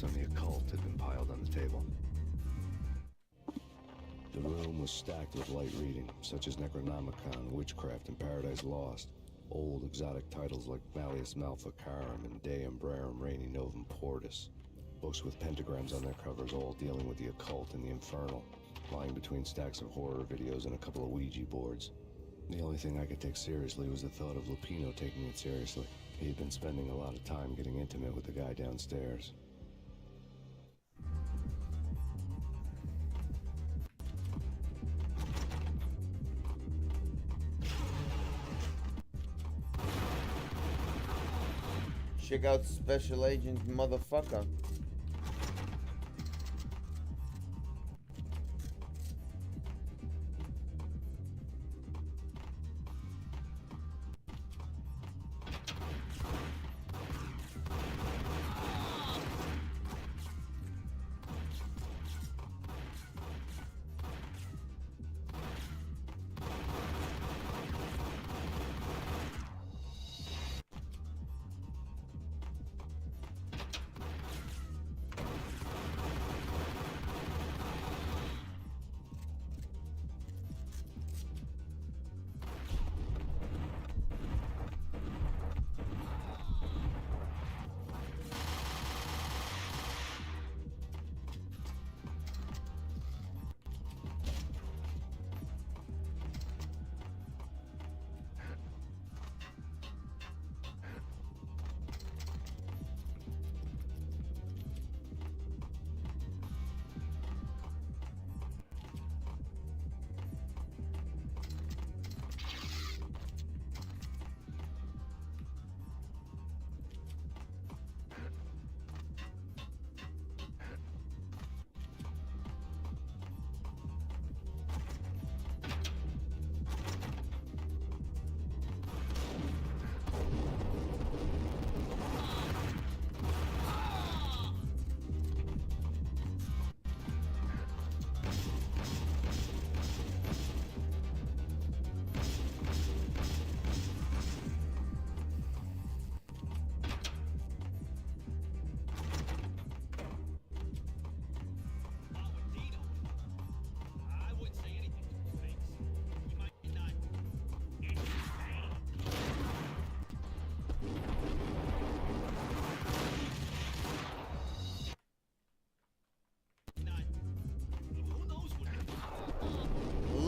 books on the occult had been piled on the table. The room was stacked with light reading, such as Necronomicon, Witchcraft, and Paradise Lost. Old exotic titles like Malleus Maleficarum and De Umbrarum Reini Novum Portus. Books with pentagrams on their covers, all dealing with the occult and the infernal, lying between stacks of horror videos and a couple of Ouija boards. The only thing I could take seriously was the thought of Lupino taking it seriously. He had been spending a lot of time getting intimate with the guy downstairs. Check out Special Agent Motherfucker.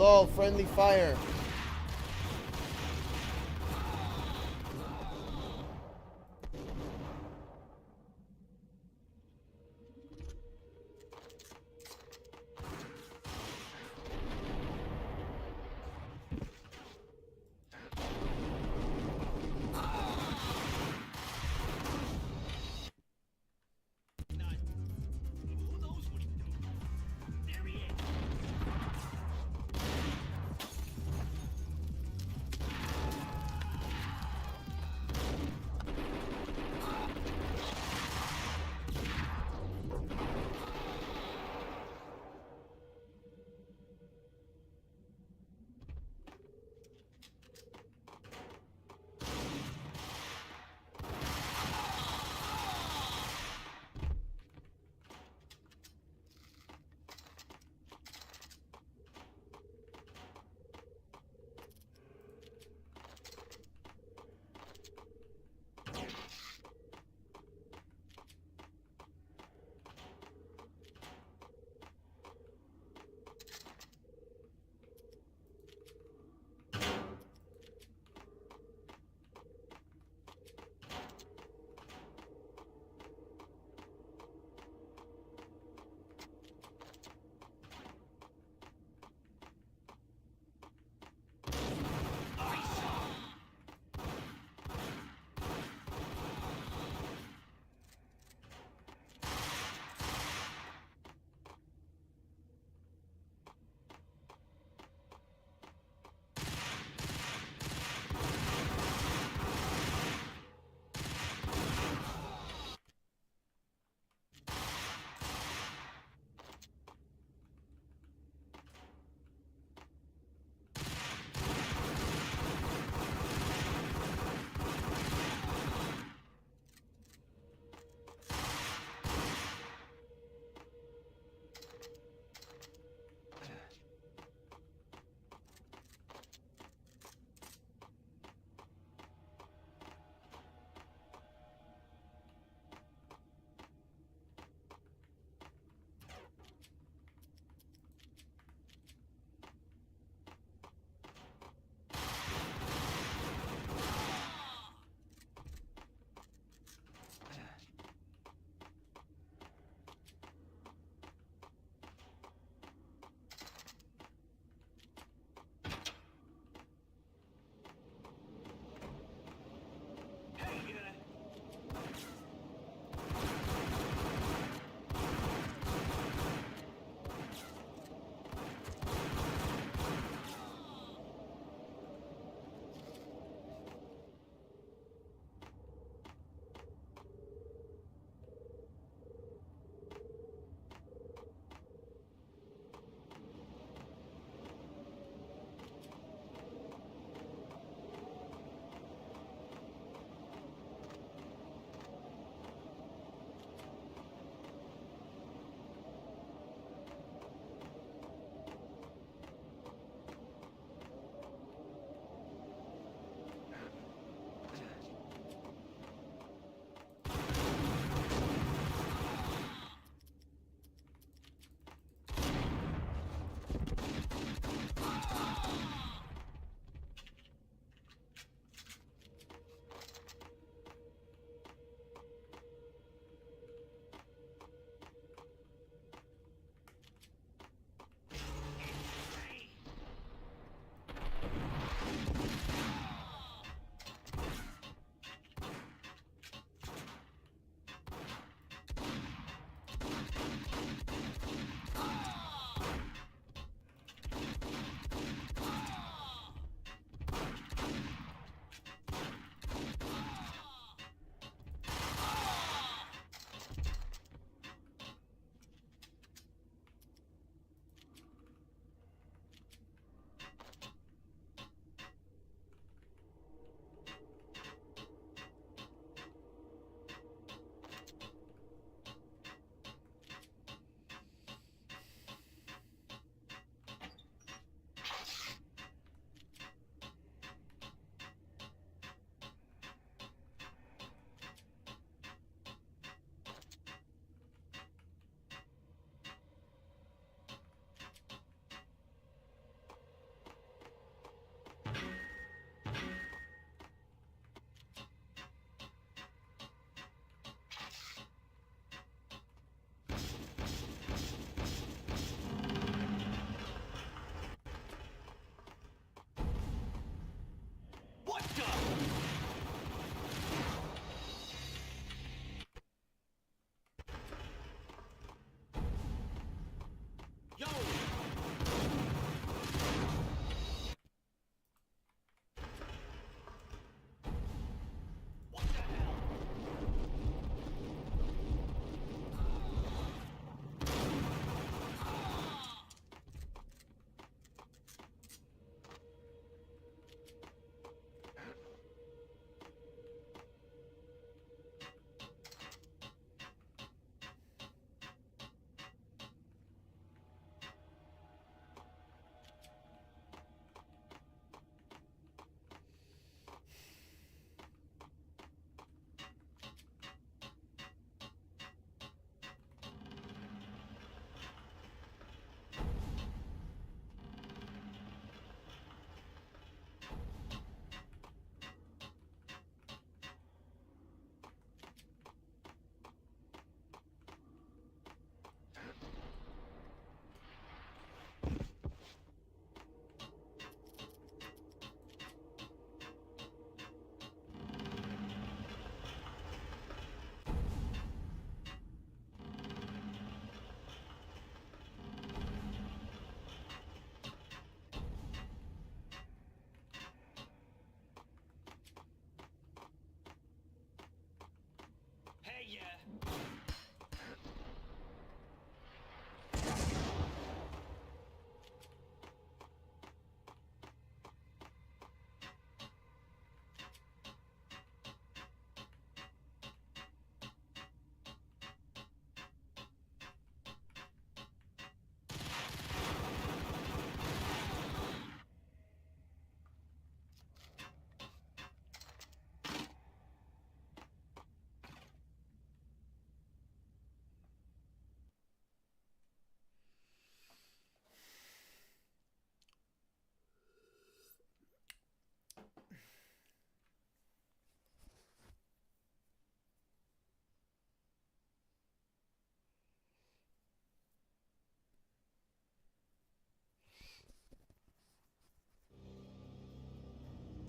Lol, friendly fire.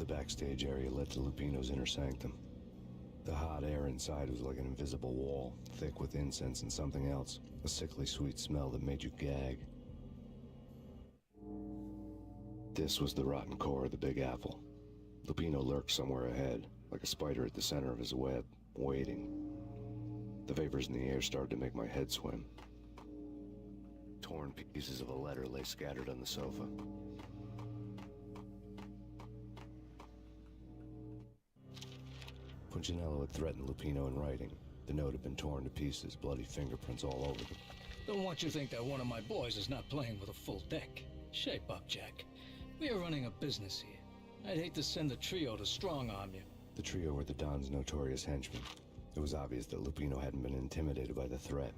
The backstage area led to Lupino's inner sanctum. The hot air inside was like an invisible wall, thick with incense and something else, a sickly sweet smell that made you gag. This was the rotten core of the Big Apple. Lupino lurked somewhere ahead, like a spider at the center of his web, waiting. The vapors in the air started to make my head swim. Torn pieces of a letter lay scattered on the sofa. Punchinello had threatened Lupino in writing. The note had been torn to pieces, bloody fingerprints all over them. Don't want you to think that one of my boys is not playing with a full deck. Shape up, Jack. We are running a business here. I'd hate to send the trio to strong-arm you. The trio were the Don's notorious henchmen. It was obvious that Lupino hadn't been intimidated by the threat.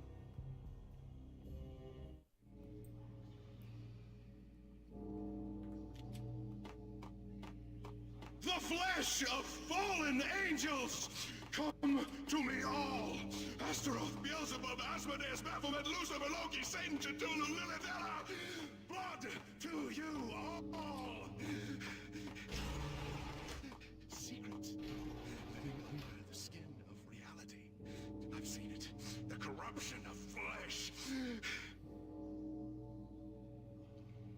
The flesh of fallen angels! Come to me all! Astaroth, Beelzebub, Asmodeus, Baphomet, Lucifer, Loki, Satan, Cthulhu, Lilith, Ella! Blood to you all! Secrets living under the skin of reality. I've seen it. The corruption of flesh.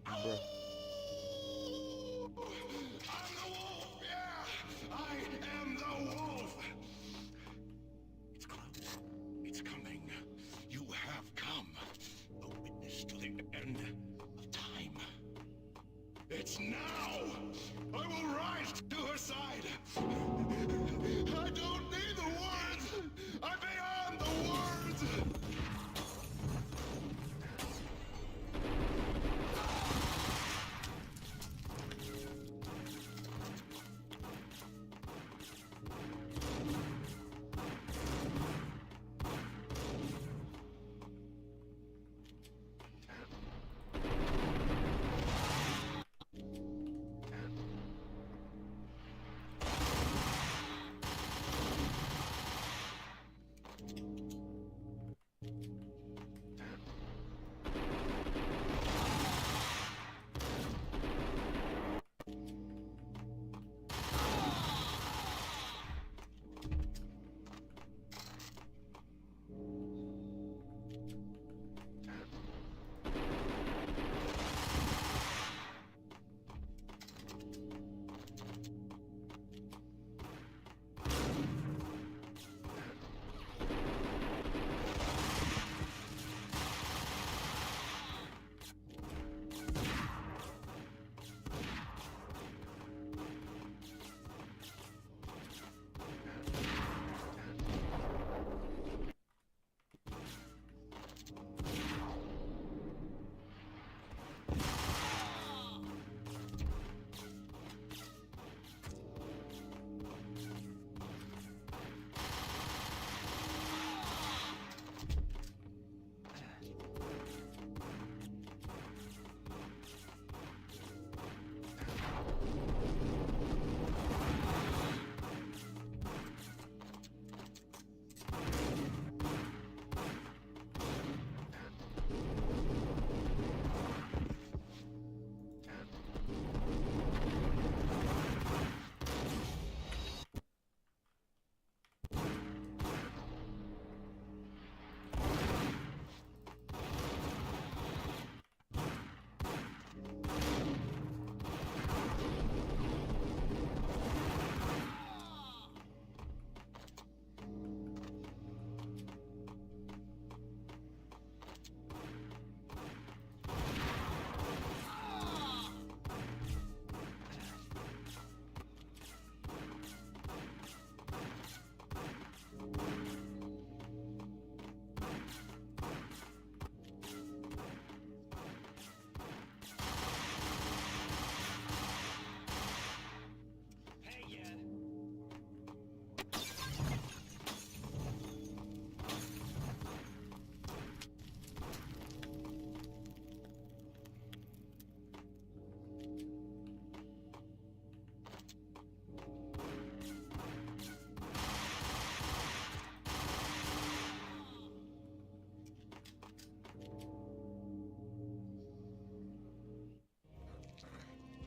I'm the wolf, yeah! I am the wolf! It's close. It's coming. You have come. A witness to the end of time. It's now! I will rise to her side! I don't need the words! I'm beyond the words!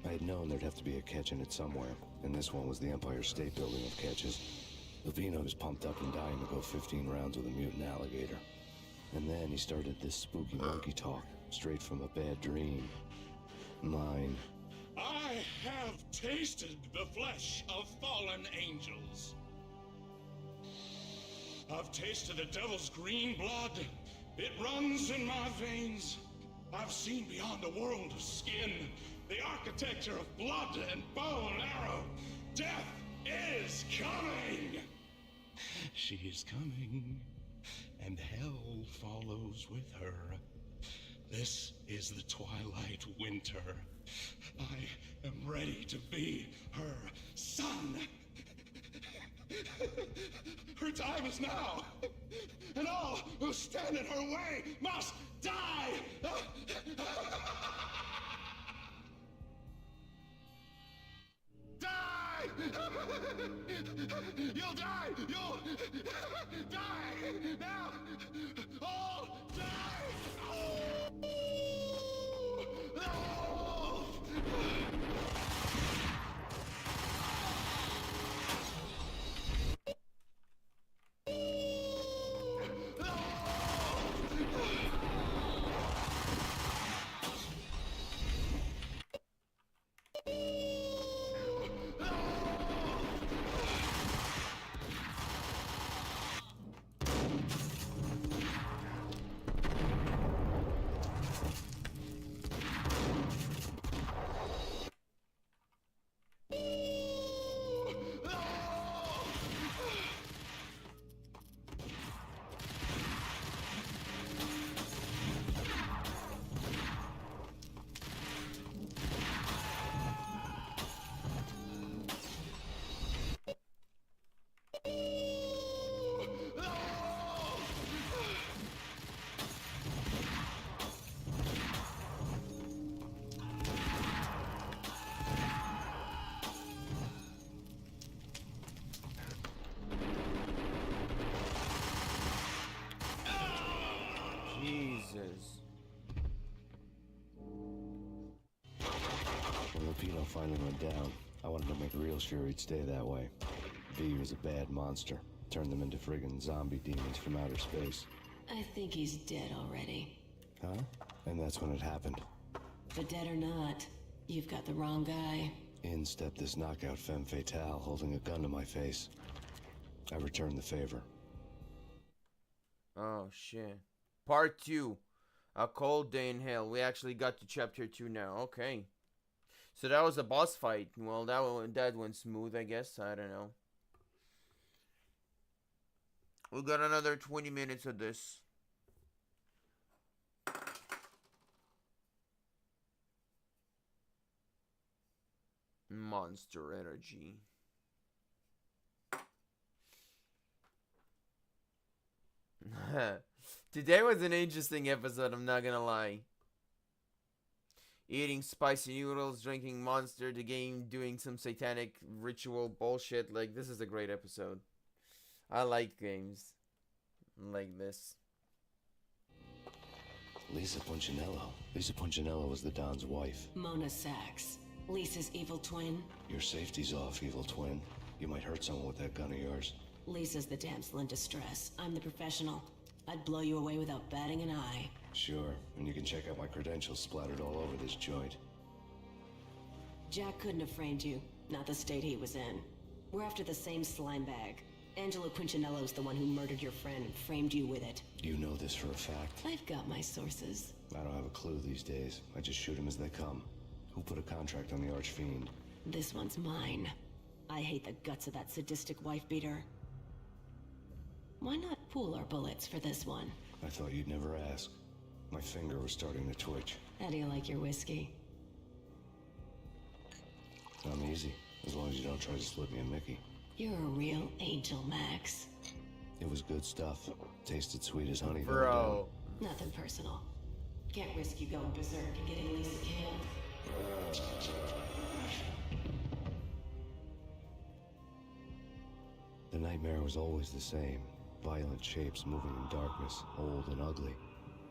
I had known there'd have to be a catch in it somewhere, and this one was the Empire State Building of catches. Lupino was pumped up and dying to go 15 rounds with a mutant alligator. And then he started this spooky monkey talk, straight from a bad dream. Mine. I have tasted the flesh of fallen angels. I've tasted the devil's green blood. It runs in my veins. I've seen beyond the world of skin, the architecture of blood and bow and arrow. Death is coming! She is coming, and hell follows with her. This is the twilight winter. I am ready to be her son. Her time is now, and all who stand in her way must die! Die! You'll die! You'll die! Now! All die! Oh! No! Jesus. When Lupino finally went down, I wanted to make real sure he'd stay that way. V was a bad monster. Turned them into friggin' zombie demons from outer space. I think he's dead already. Huh? And that's when it happened. But dead or not, you've got the wrong guy. In stepped this knockout femme fatale holding a gun to my face. I returned the favor. Oh, shit. Part 2. A Cold Day in Hell. We actually got to chapter 2 now. Okay. So that was a boss fight. Well, that went smooth, I guess. I don't know. We got another 20 minutes of this. Monster energy. Today was an interesting episode, I'm not gonna lie. Eating spicy noodles, drinking Monster, the game doing some satanic ritual bullshit. Like, this is a great episode. I like games like this. Lisa Punchinello. Lisa Punchinello was the Don's wife. Mona Sachs. Lisa's evil twin. Your safety's off, evil twin. You might hurt someone with that gun of yours. Lisa's the damsel in distress. I'm the professional. I'd blow you away without batting an eye. Sure, and you can check out my credentials splattered all over this joint. Jack couldn't have framed you. Not the state he was in. We're after the same slime bag. Angelo Punchinello's the one who murdered your friend and framed you with it. You know this for a fact. I've got my sources. I don't have a clue these days. I just shoot them as they come. Who put a contract on the Archfiend? This one's mine. I hate the guts of that sadistic wife-beater. Why not pool our bullets for this one? I thought you'd never ask. My finger was starting to twitch. How do you like your whiskey? I'm easy, as long as you don't try to slip me a Mickey. You're a real angel, Max. It was good stuff. Tasted sweet as honey. Bro. Nothing personal. Can't risk you going berserk and getting Lisa killed. The nightmare was always the same. Violent shapes moving in darkness, old and ugly.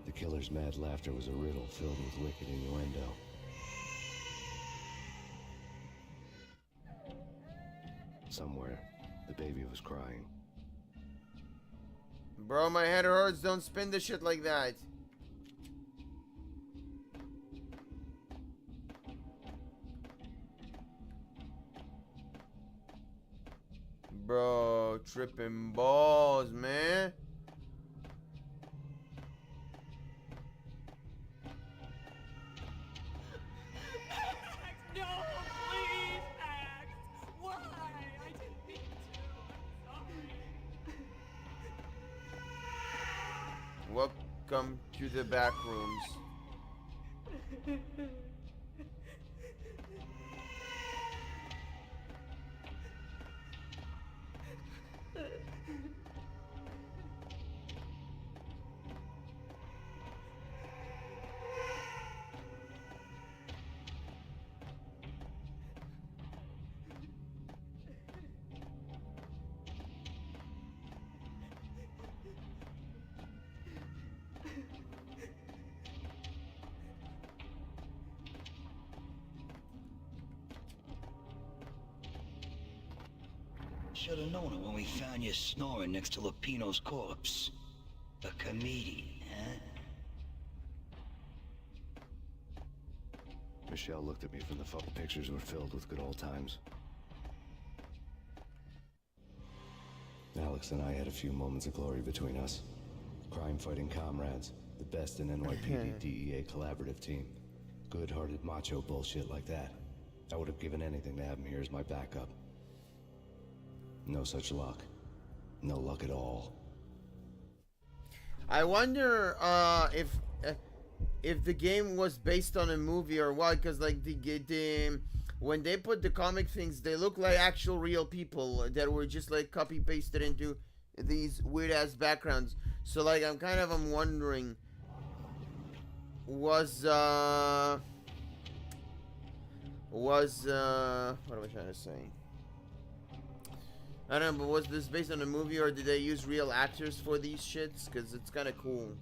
The killer's mad laughter was a riddle filled with wicked innuendo. Somewhere, the baby was crying. Bro, my head hurts. Don't spin the shit like that. Bro, tripping balls, man. No, please, Max. Why? I didn't mean to. I'm sorry. Welcome to the back rooms. Should have known it when we found you snoring next to Lupino's corpse. A comedian, huh? Michelle looked at me from the phone. Pictures were filled with good old times. Alex and I had a few moments of glory between us. Crime-fighting comrades, the best in NYPD DEA collaborative team. Good-hearted macho bullshit like that. I would have given anything to have him here as my backup. No such luck. No luck at all. I wonder if the game was based on a movie or what, because like the when they put the comic things, they look like actual real people that were just like copy pasted into these weird ass backgrounds. So like I'm wondering, was what am I trying to say? I don't know, but was this based on a movie or did they use real actors for these shits? Because it's kind of cool.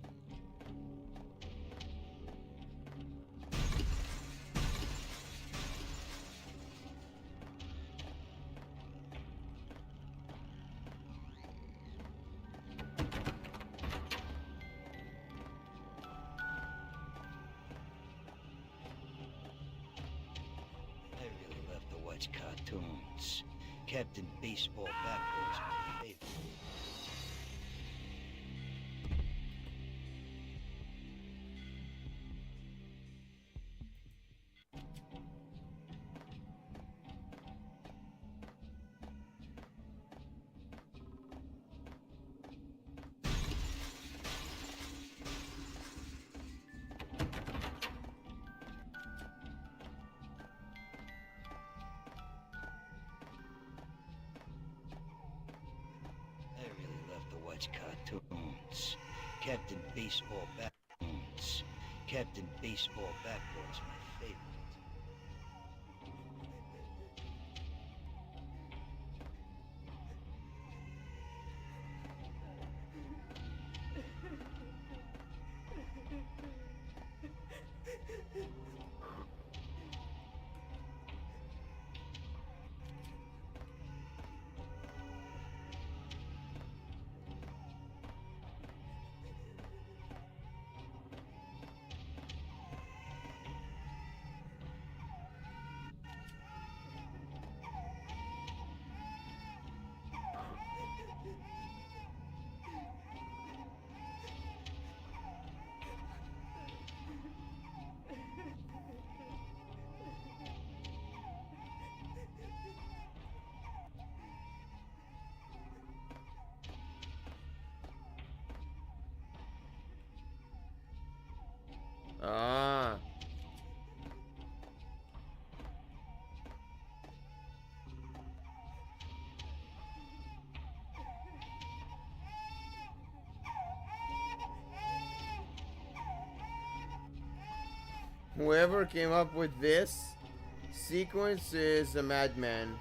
I really love to watch cartoons. Captain Baseball Backwards, my favorite. Cartoons. Captain Baseball Backwards. Captain Baseball Backwards, my favorite. Ah. Whoever came up with this sequence is a madman.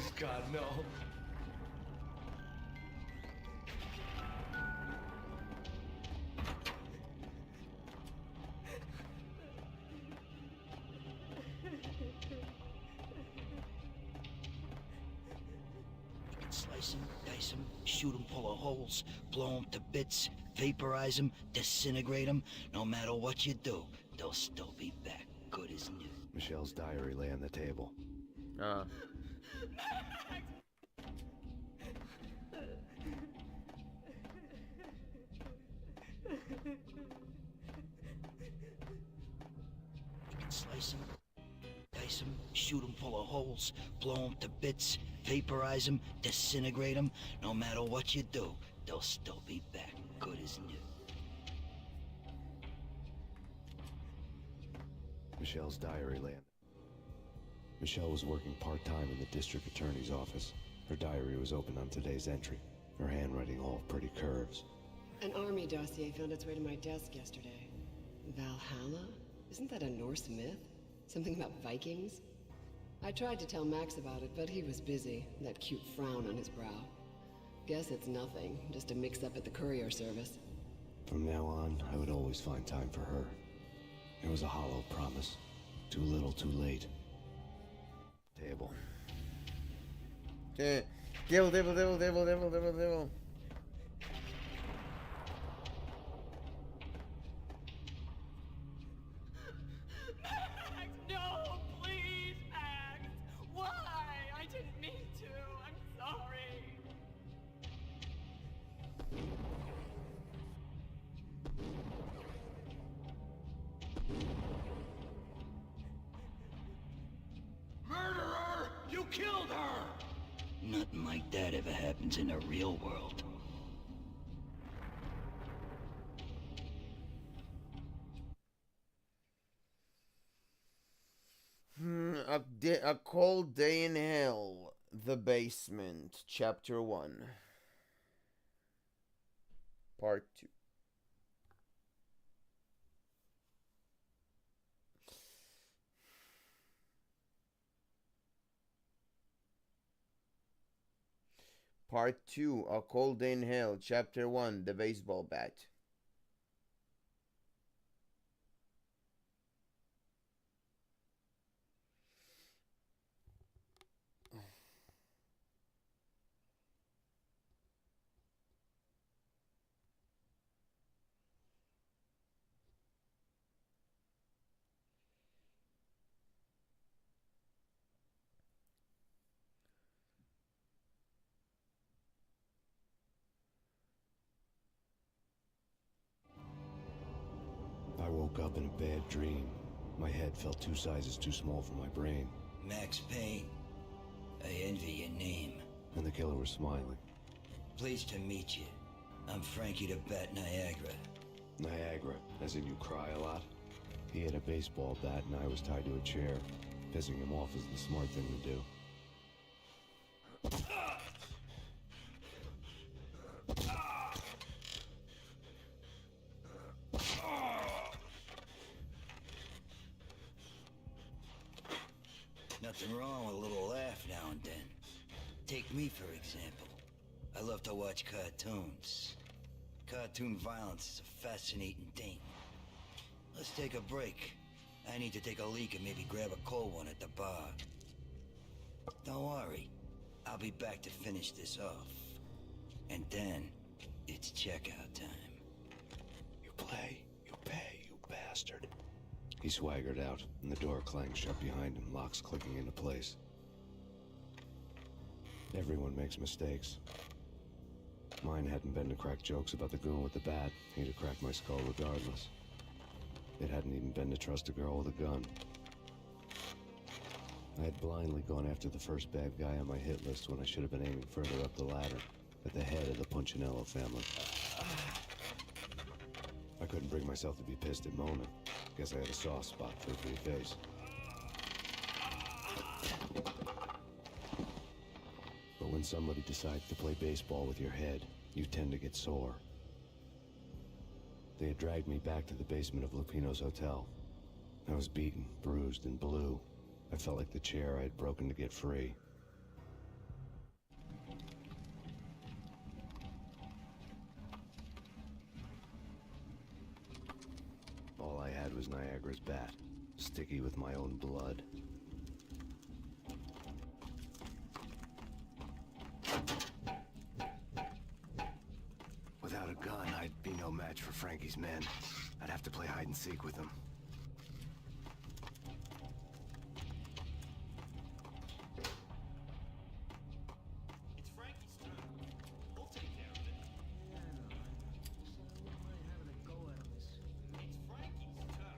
Please, God, no. Slice him, dice him, shoot him full of holes, blow him to bits, vaporize him, disintegrate him. No matter what you do, they'll still be back, good as new. Michelle's diary lay on the table. Slice him, dice him, shoot him full of holes, blow him to bits, vaporize him, disintegrate him. No matter what you do, they'll still be back, good as new. Michelle's diary lay on. Michelle was working part-time in the district attorney's office. Her diary was open on today's entry, her handwriting all pretty curves. An army dossier found its way to my desk yesterday. Valhalla? Isn't that a Norse myth? Something about Vikings? I tried to tell Max about it, but he was busy, that cute frown on his brow. Guess it's nothing, just a mix-up at the courier service. From now on, I would always find time for her. It was a hollow promise. Too little, too late. Table. Devil. Max, no, please, Max. Why? I didn't mean to. I'm sorry. Murderer! You killed her! Nothing like that ever happens in the real world. A Cold Day in Hell. The Basement. Chapter 1. Part 2. Part 2. A Cold Day in Hell. Chapter 1. The Baseball Bat. I woke up in a bad dream. My head felt 2 sizes too small for my brain. Max Payne, I envy your name. And the killer was smiling. Pleased to meet you. I'm Frankie the Bat Niagara. Niagara, as in you cry a lot? He had a baseball bat and I was tied to a chair. Pissing him off is the smart thing to do. Nothing wrong with a little laugh now and then. Take me, for example. I love to watch cartoons. Cartoon violence is a fascinating thing. Let's take a break. I need to take a leak and maybe grab a cold one at the bar. Don't worry. I'll be back to finish this off. And then, it's checkout time. You play, you pay, you bastard. He swaggered out, and the door clanged shut behind him, locks clicking into place. Everyone makes mistakes. Mine hadn't been to crack jokes about the goon with the bat. He'd have cracked my skull regardless. It hadn't even been to trust a girl with a gun. I had blindly gone after the first bad guy on my hit list when I should have been aiming further up the ladder, at the head of the Punchinello family. I couldn't bring myself to be pissed at Mona. Guess I had a soft spot for a pretty face. But when somebody decides to play baseball with your head, you tend to get sore. They had dragged me back to the basement of Lupino's hotel. I was beaten, bruised, and blue. I felt like the chair I had broken to get free. said was Niagara's bat. Sticky with my own blood. Without a gun, I'd be no match for Frankie's men. I'd have to play hide and seek with them. It's Frankie's turn. We'll take care of it. It's Frankie's turn.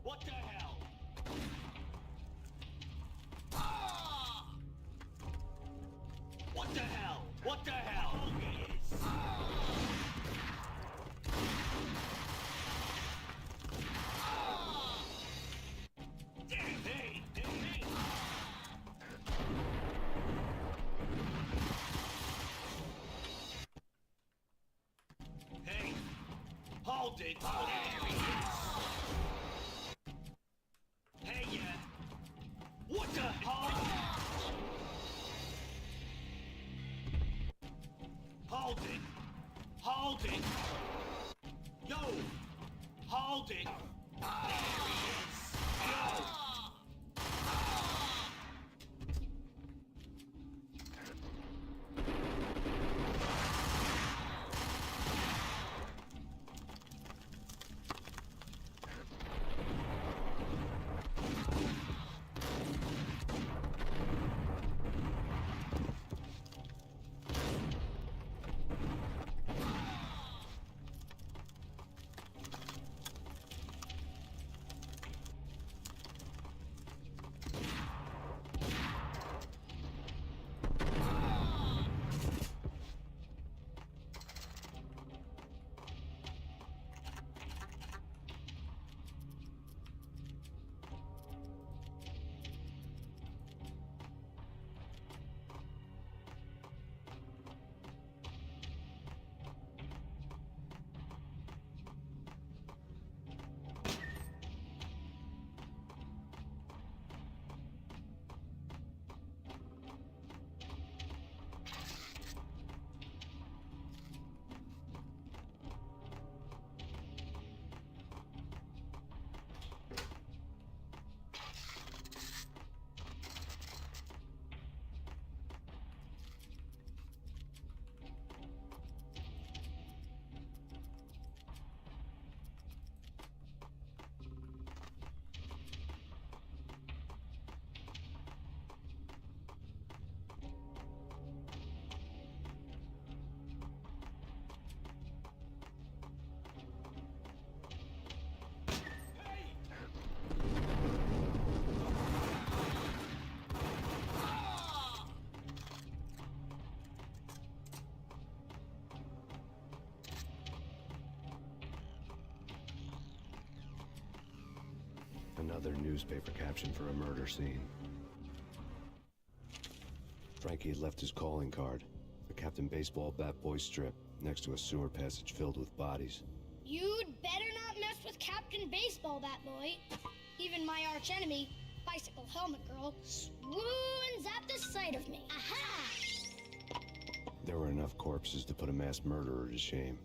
What the hell? What the hell? What the hell? Hey, hey, hey. Hey, hold it. Hey, yeah. What the hell? Hold it. Hold it. Yo. Hold it. There he is. Yo. Another newspaper caption for a murder scene. Frankie had left his calling card, a Captain Baseball Bat Boy strip, next to a sewer passage filled with bodies. You'd better not mess with Captain Baseball Bat Boy. Even my archenemy, Bicycle Helmet Girl, swoons at the sight of me. Aha! There were enough corpses to put a mass murderer to shame.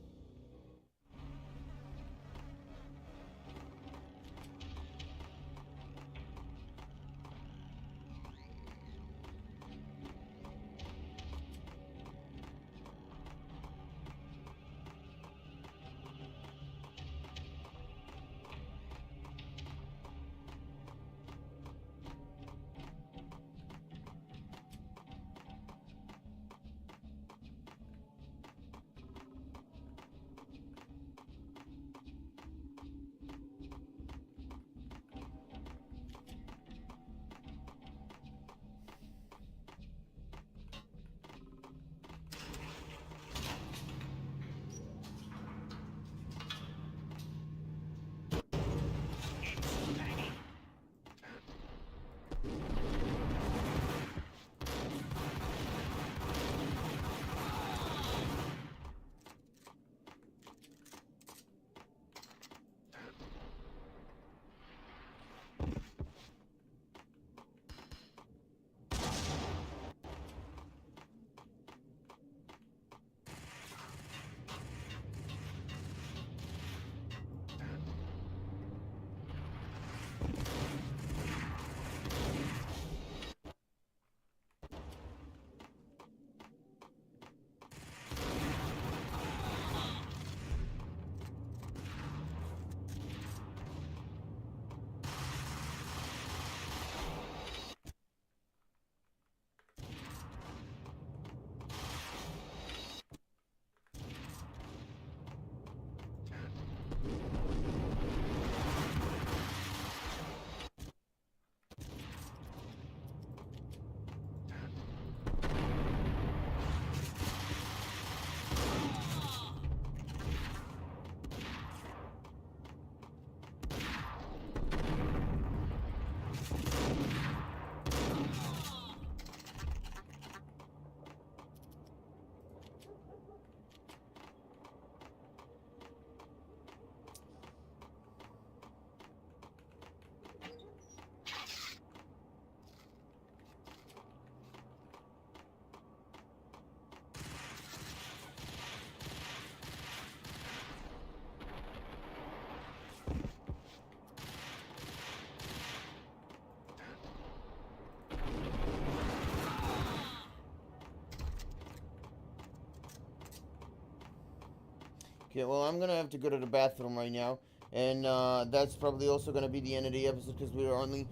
Okay, well, I'm gonna have to go to the bathroom right now. And that's probably also gonna be the end of the episode because we are only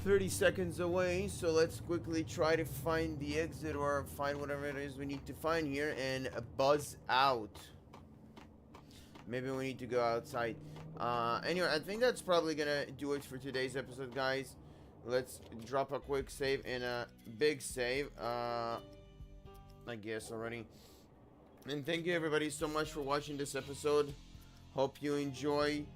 30 seconds away. So let's quickly try to find the exit or find whatever it is we need to find here and buzz out. Maybe we need to go outside. Anyway, I think that's probably gonna do it for today's episode, guys. Let's drop a quick save and a big save. I guess already. And thank you everybody so much for watching this episode. Hope you enjoy.